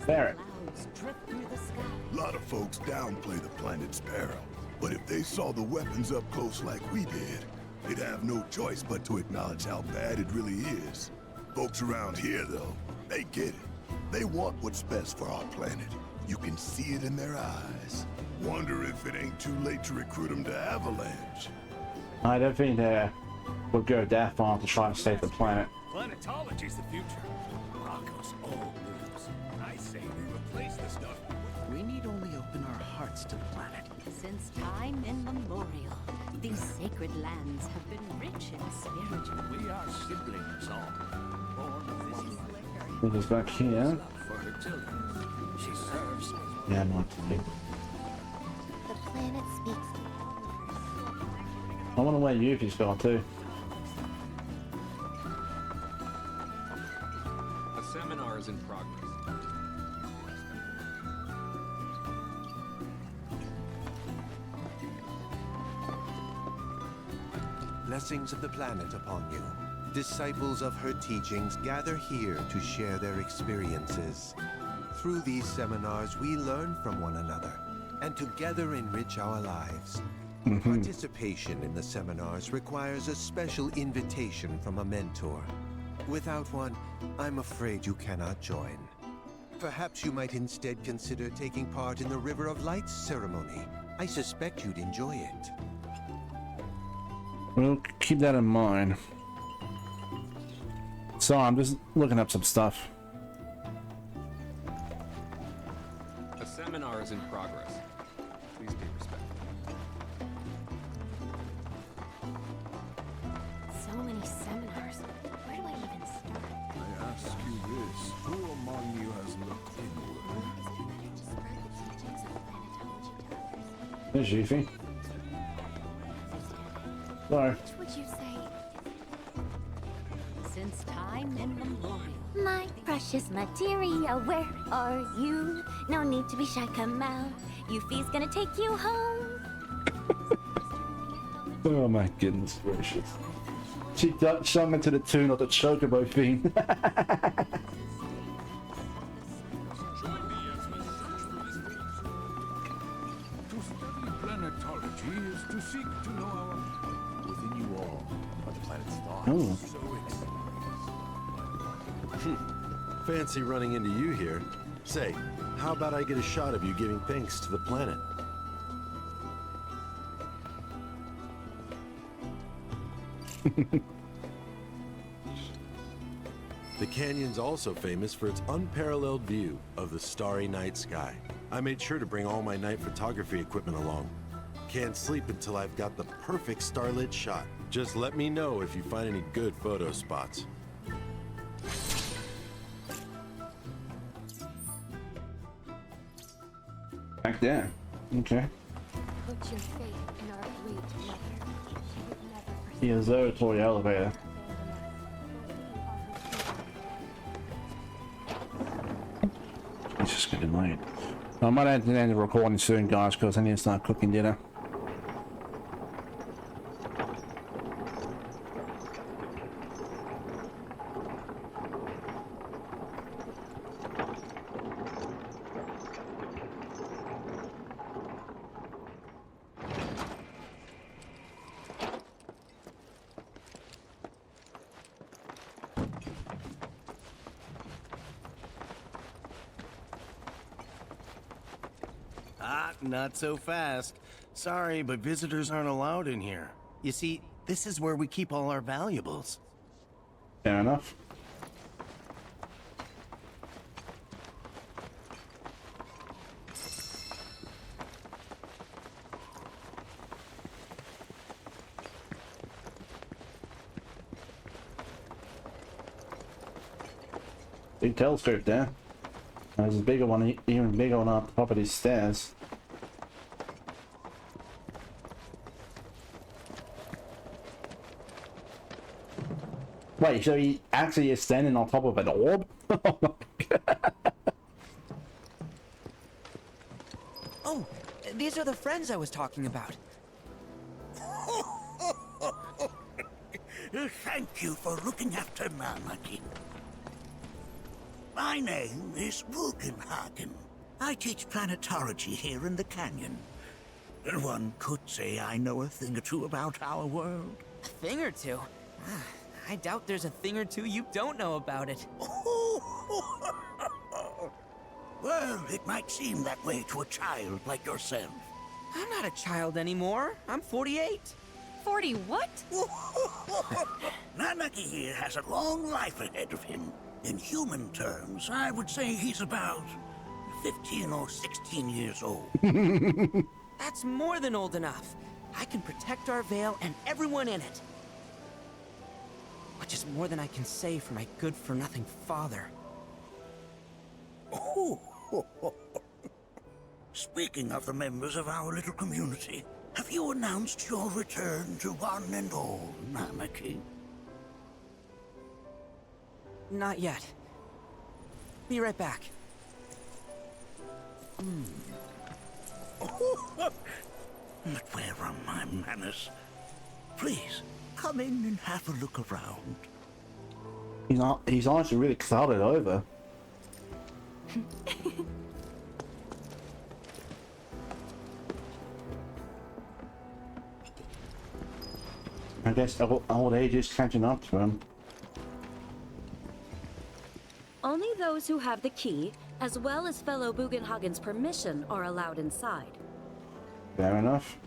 Barrett. A lot of folks downplay the planet's peril, but if they saw the weapons up close like we did, they'd have no choice but to acknowledge how bad it really is. Folks around here, though, they get it. They want what's best for our planet. You can see it in their eyes. Wonder if it ain't too late to recruit them to Avalanche. I don't think they would go that far to try to save the planet. Planetology's the future. Rocco's old moves. I say we replace the stuff. We need only open our hearts to the planet. Since time immemorial, these sacred lands have been rich in spiritual. We are siblings all. It is back here. For her children. She serves me. Yeah, not today. The planet speaks. I wonder where Yuffie's gone too. A seminar is in progress. Blessings of the planet upon you. Disciples of her teachings gather here to share their experiences. Through these seminars, we learn from one another and together enrich our lives. Participation in the seminars requires a special invitation from a mentor. Without one, I'm afraid you cannot join. Perhaps you might instead consider taking part in the River of Lights ceremony. I suspect you'd enjoy it. We'll keep that in mind. So I'm just looking up some stuff. A seminar is in progress. Please be respectful. So many seminars. Where do I even start? I ask you this, who among you has looked inward? There's Yuffie. Sorry. Which would you say? Since time immemorial. My precious materia, where are you? No need to be shy, come out. Yuffie's gonna take you home. Oh my goodness gracious. She sung into the tune of the Chocobo theme. To study planetology is to seek to know our... Within you all are the planet's thoughts. Oh. So Fancy running into you here. Say, how about I get a shot of you giving thanks to the planet? The canyon's also famous for its unparalleled view of the starry night sky. I made sure to bring all my night photography equipment along. Can't sleep until I've got the perfect starlit shot. Just let me know if you find any good photo spots. Back there. Okay. Put your faith in our great mother. She would never The observatory elevator. It's just getting late. I might have to end the recording soon, guys, because I need to start cooking dinner. Not so fast. Sorry, but visitors aren't allowed in here. You see, this is where we keep all our valuables. Fair enough. Big telescope there. There's a bigger one, even bigger one up top of these stairs. Wait, so he actually is standing on top of an orb? Oh my god. Oh, these are the friends I was talking about. Thank you for looking after Mamakin. My name is Bugenhagen. I teach planetology here in the canyon. One could say I know a thing or two about our world. A thing or two? I doubt there's a thing or two you don't know about it. Well, it might seem that way to a child like yourself. I'm not a child anymore. I'm 48. 40 what? Nanaki here has a long life ahead of him. In human terms, I would say he's about 15 or 16 years old. That's more than old enough. I can protect our Vale and everyone in it. Which is more than I can say for my good-for-nothing father. Speaking of the members of our little community, have you announced your return to one and all, Namaki? Not yet. Be right back. But where are my manners? Please, come in and have a look around. He's honestly really clouded over. I guess old age is catching up to him. Only those who have the key, as well as fellow Bugenhagen's permission, are allowed inside. Fair enough.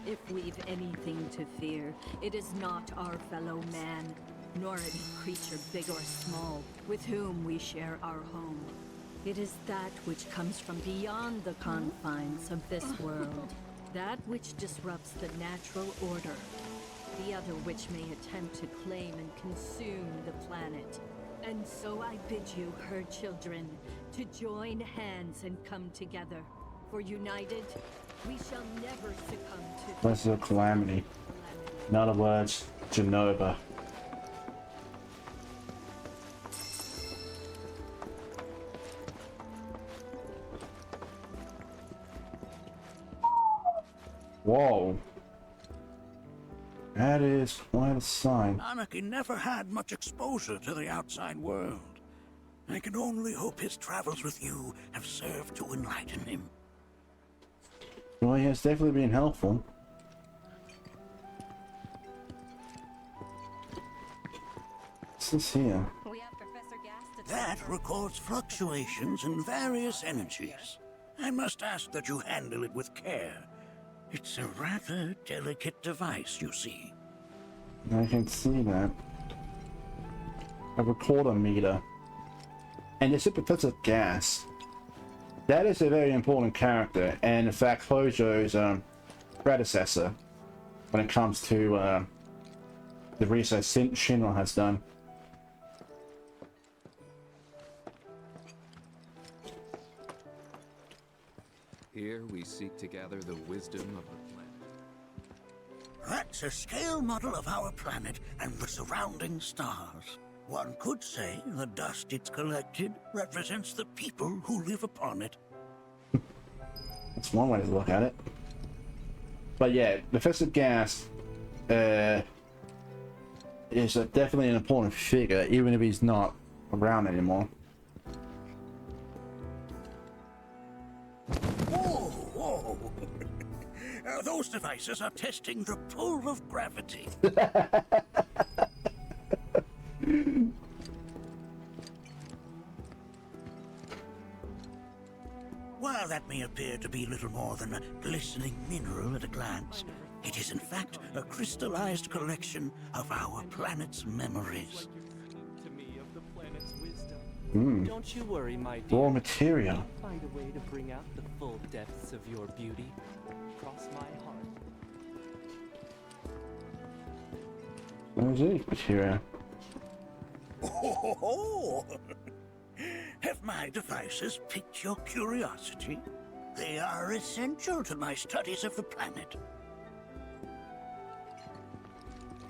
If we've anything to fear, it is not our fellow man, nor any creature big or small, with whom we share our home. It is that which comes from beyond the confines of this world. That which disrupts the natural order. The other which may attempt to claim and consume the planet. And so I bid you, her children, to join hands and come together. For united, we shall never succumb to... This is a calamity. In other words, Genova. Whoa. That is quite a sign. Anarchy never had much exposure to the outside world. I can only hope his travels with you have served to enlighten him. Well, he has definitely been helpful. What's this here? That records fluctuations in various energies. I must ask that you handle it with care. It's a rather delicate device, you see. I can see that. A recorder meter. And the sympathetic gas. That is a very important character, and in fact Hojo's predecessor when it comes to the research Shinra has done. Here we seek to gather the wisdom of the planet. That's a scale model of our planet and the surrounding stars. One could say the dust it's collected represents the people who live upon it. That's one way to look at it. But yeah, Professor Gas is definitely an important figure, even if he's not around anymore. Whoa, whoa. Those devices are testing the pull of gravity. While that may appear to be little more than a glistening mineral at a glance, it is in fact a crystallized collection of our planet's memories. To me of the planet's wisdom. Hmm. Don't you worry, my dear. Raw material. I'll find a way to bring out the full depths of your beauty. Cross my heart. What is it? Material. Oh, have my devices piqued your curiosity? They are essential to my studies of the planet.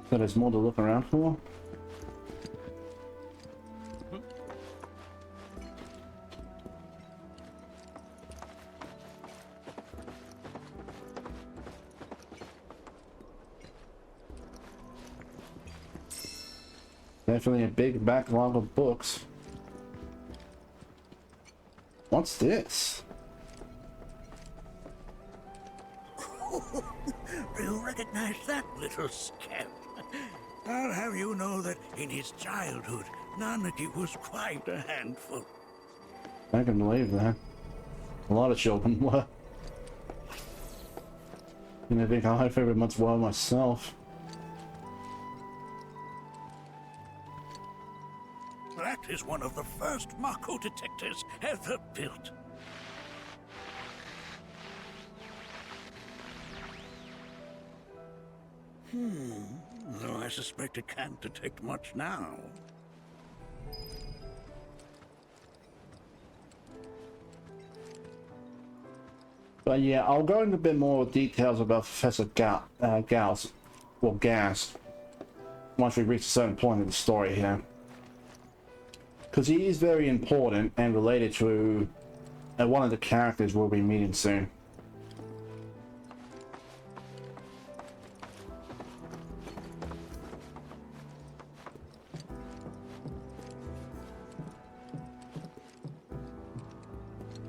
So there's more to look around for? Definitely a big backlog of books. What's this? Do you recognize that little scamp? I'll have you know that in his childhood, Nanaki was quite a handful. I can believe that. A lot of children were. And I think I fared much well myself. That is one of the first Mako detectors ever built. Though I suspect it can't detect much now. But yeah, I'll go into a bit more details about Professor Gas, once we reach a certain point in the story here. Because he is very important and related to one of the characters we'll be meeting soon.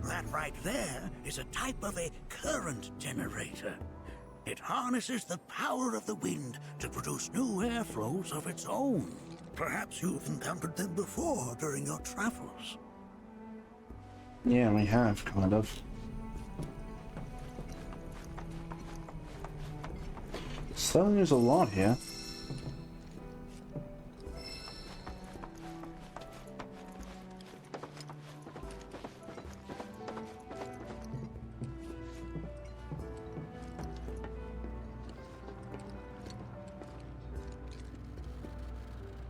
That right there is a type of a current generator. It harnesses the power of the wind to produce new airflows of its own. Perhaps you've encountered them before during your travels. Yeah, we have, kind of. So there's a lot here.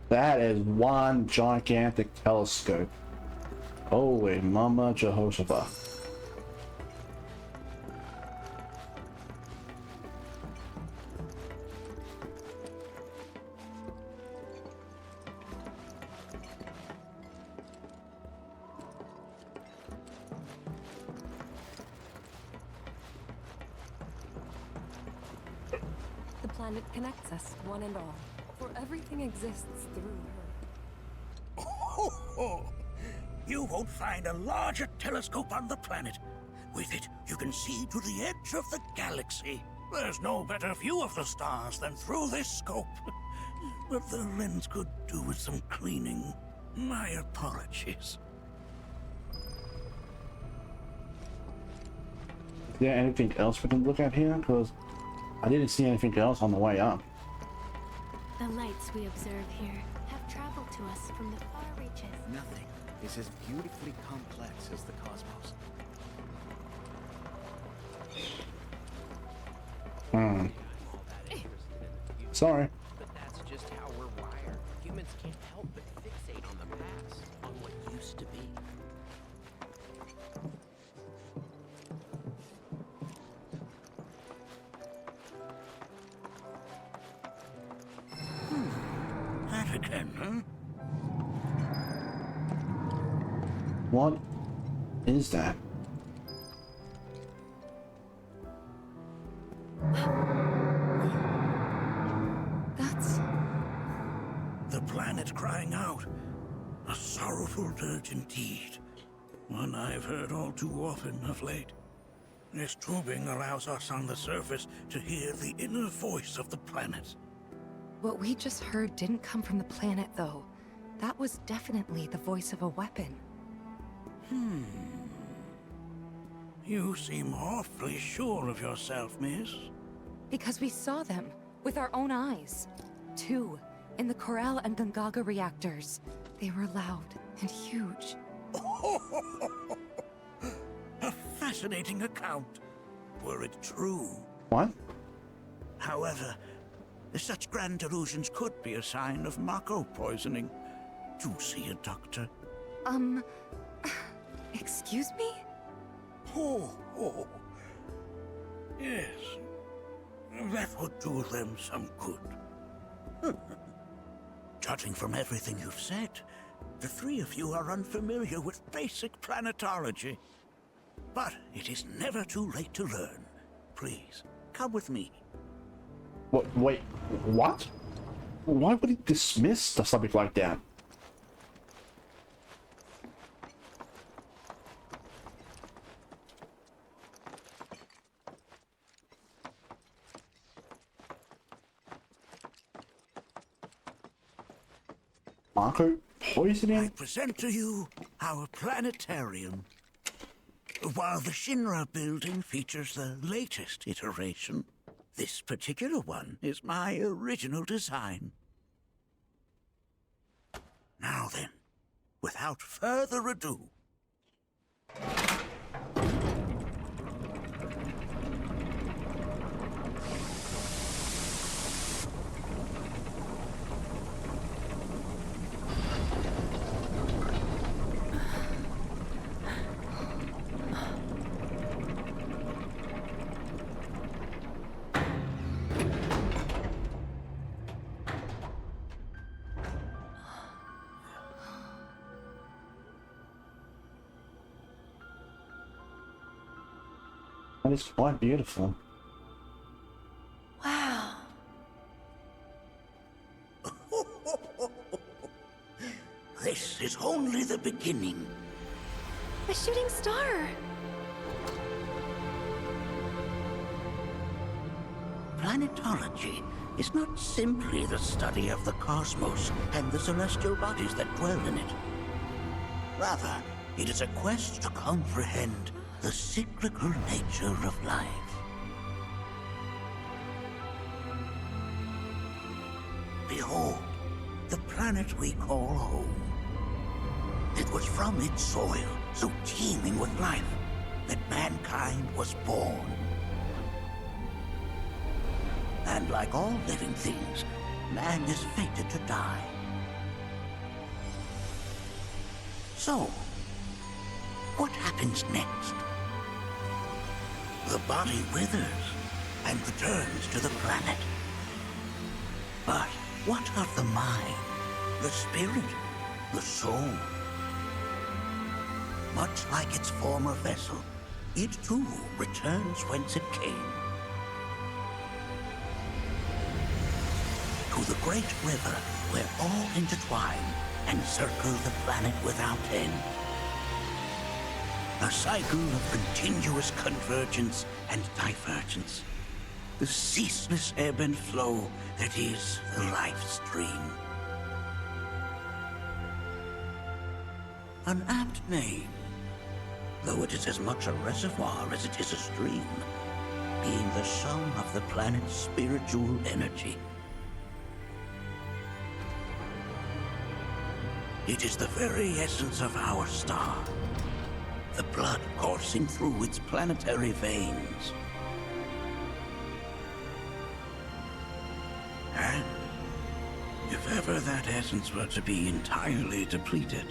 That is one gigantic telescope. Holy Mama Jehoshaphat. The planet connects us, one and all, for everything exists through her. Oh, you won't find a larger telescope on the planet. With it, you can see to the edge of the galaxy. There's no better view of the stars than through this scope. But the lens could do with some cleaning. My apologies. Is there anything else we can look at here? Because I didn't see anything else on the way up. The lights we observe here have traveled to us from the far reaches. Nothing is as beautifully complex as the cosmos. Sorry. But that's just how we're wired. Humans can't help but fixate on the past, on what used to be. That again, huh? What is that? That's... the planet crying out. A sorrowful dirge indeed. One I've heard all too often of late. This tubing allows us on the surface to hear the inner voice of the planet. What we just heard didn't come from the planet, though. That was definitely the voice of a weapon. You seem awfully sure of yourself, miss. Because we saw them, with our own eyes. 2, in the Corel and Gungaga reactors. They were loud and huge. A fascinating account, were it true. What? However, such grand delusions could be a sign of Mako poisoning. Do see a doctor. Excuse me? Oh. Yes. That would do them some good. Judging from everything you've said, the 3 of you are unfamiliar with basic planetology. But it is never too late to learn. Please, come with me. What? Wait, what? Why would he dismiss the subject like that? Mako poisoning? I present to you our planetarium. While the Shinra building features the latest iteration, this particular one is my original design. Now then, without further ado, That is quite beautiful. Wow. this is only the beginning. A shooting star. Planetology is not simply the study of the cosmos and the celestial bodies that dwell in it. Rather, it is a quest to comprehend the cyclical nature of life. Behold, the planet we call home. It was from its soil, so teeming with life, that mankind was born. And like all living things, man is fated to die. So, what happens next? The body withers and returns to the planet. But what of the mind, the spirit, the soul? Much like its former vessel, it too returns whence it came. To the great river where all intertwine and circle the planet without end. A cycle of continuous convergence and divergence. The ceaseless ebb and flow that is the life stream. An apt name, though it is as much a reservoir as it is a stream, being the sum of the planet's spiritual energy. It is the very essence of our star. The blood coursing through its planetary veins. And if ever that essence were to be entirely depleted,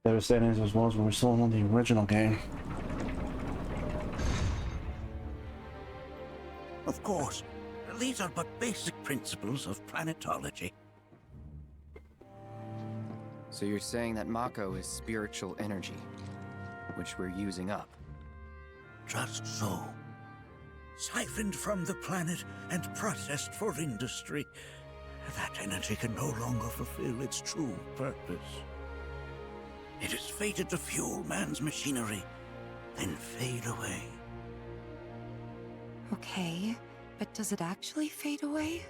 devastating as it was when we saw it on the original game. Of course, these are but basic principles of planetology. So you're saying that Mako is spiritual energy, which we're using up? Just so. Siphoned from the planet and processed for industry, that energy can no longer fulfill its true purpose. It is fated to fuel man's machinery, then fade away. Okay, but does it actually fade away?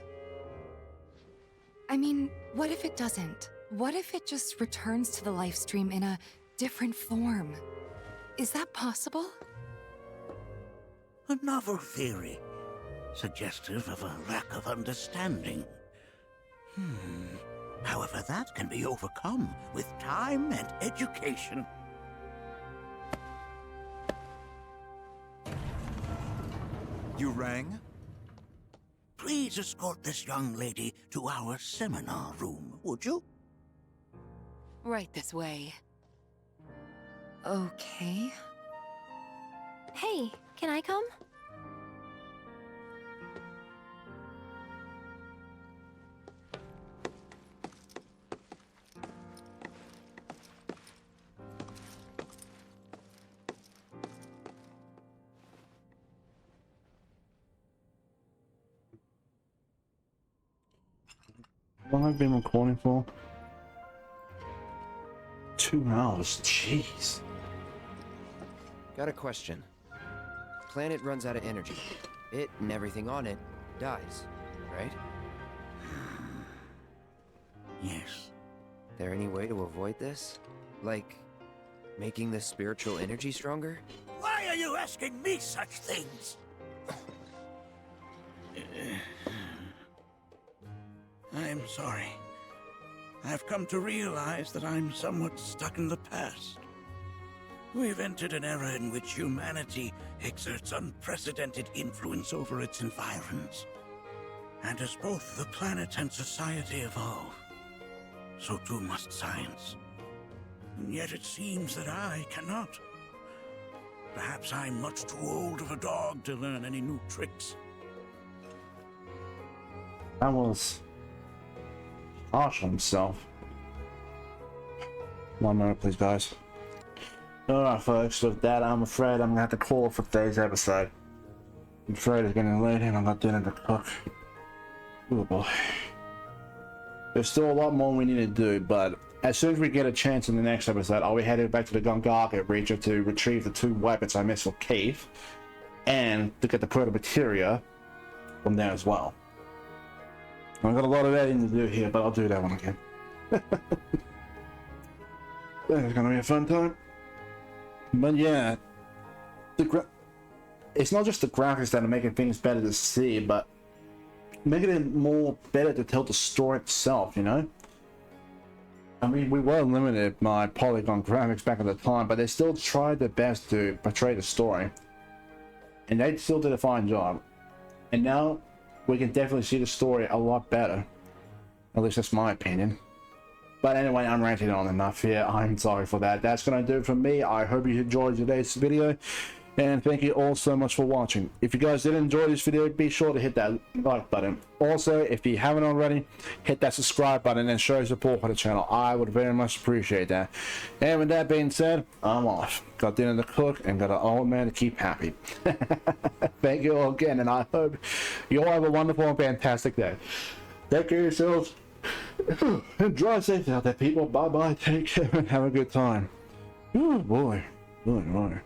I mean, what if it doesn't? What if it just returns to the life stream in a different form? Is that possible? A novel theory, suggestive of a lack of understanding. However, that can be overcome with time and education. You rang? Please escort this young lady to our seminar room, would you? Right this way. Okay. Hey, can I come? How long have I been recording for? 2 hours, jeez. Got a question. Planet runs out of energy. It and everything on it dies, right? Yes. There any way to avoid this? Like, making the spiritual energy stronger? Why are you asking me such things? I'm sorry. I've come to realize that I'm somewhat stuck in the past. We've entered an era in which humanity exerts unprecedented influence over its environs. And as both the planet and society evolve, so too must science. And yet it seems that I cannot. Perhaps I'm much too old of a dog to learn any new tricks. That was harsh on himself. 1 minute, please, guys. Alright, folks, with that, I'm afraid I'm gonna have to call it for today's episode. I'm afraid it's getting late and I've got dinner to cook. Oh boy. There's still a lot more we need to do, but as soon as we get a chance in the next episode, I'll be headed back to the Gungaga region to retrieve the 2 weapons I missed for Keith, and to get the proto-materia from there as well. I've got a lot of editing to do here, but I'll do that one again. It's gonna be a fun time. But yeah, it's not just the graphics that are making things better to see, but making it more better to tell the story itself, you know? I mean, we were limited by polygon graphics back at the time, but they still tried their best to portray the story. And they still did a fine job. And now, we can definitely see the story a lot better. At least that's my opinion. But anyway, I'm ranting on enough here. I'm sorry for that. That's gonna do it for me. I hope you enjoyed today's video, and thank you all so much for watching. If you guys did enjoy this video, be sure to hit that like button. Also, if you haven't already, hit that subscribe button and show support for the channel. I would very much appreciate that. And with that being said, I'm off. Got dinner to cook and got an old man to keep happy. Thank you all again, and I hope you all have a wonderful and fantastic day. Take care of yourselves. And drive safe out there, people. Bye bye, take care, and have a good time. Oh boy. Boy.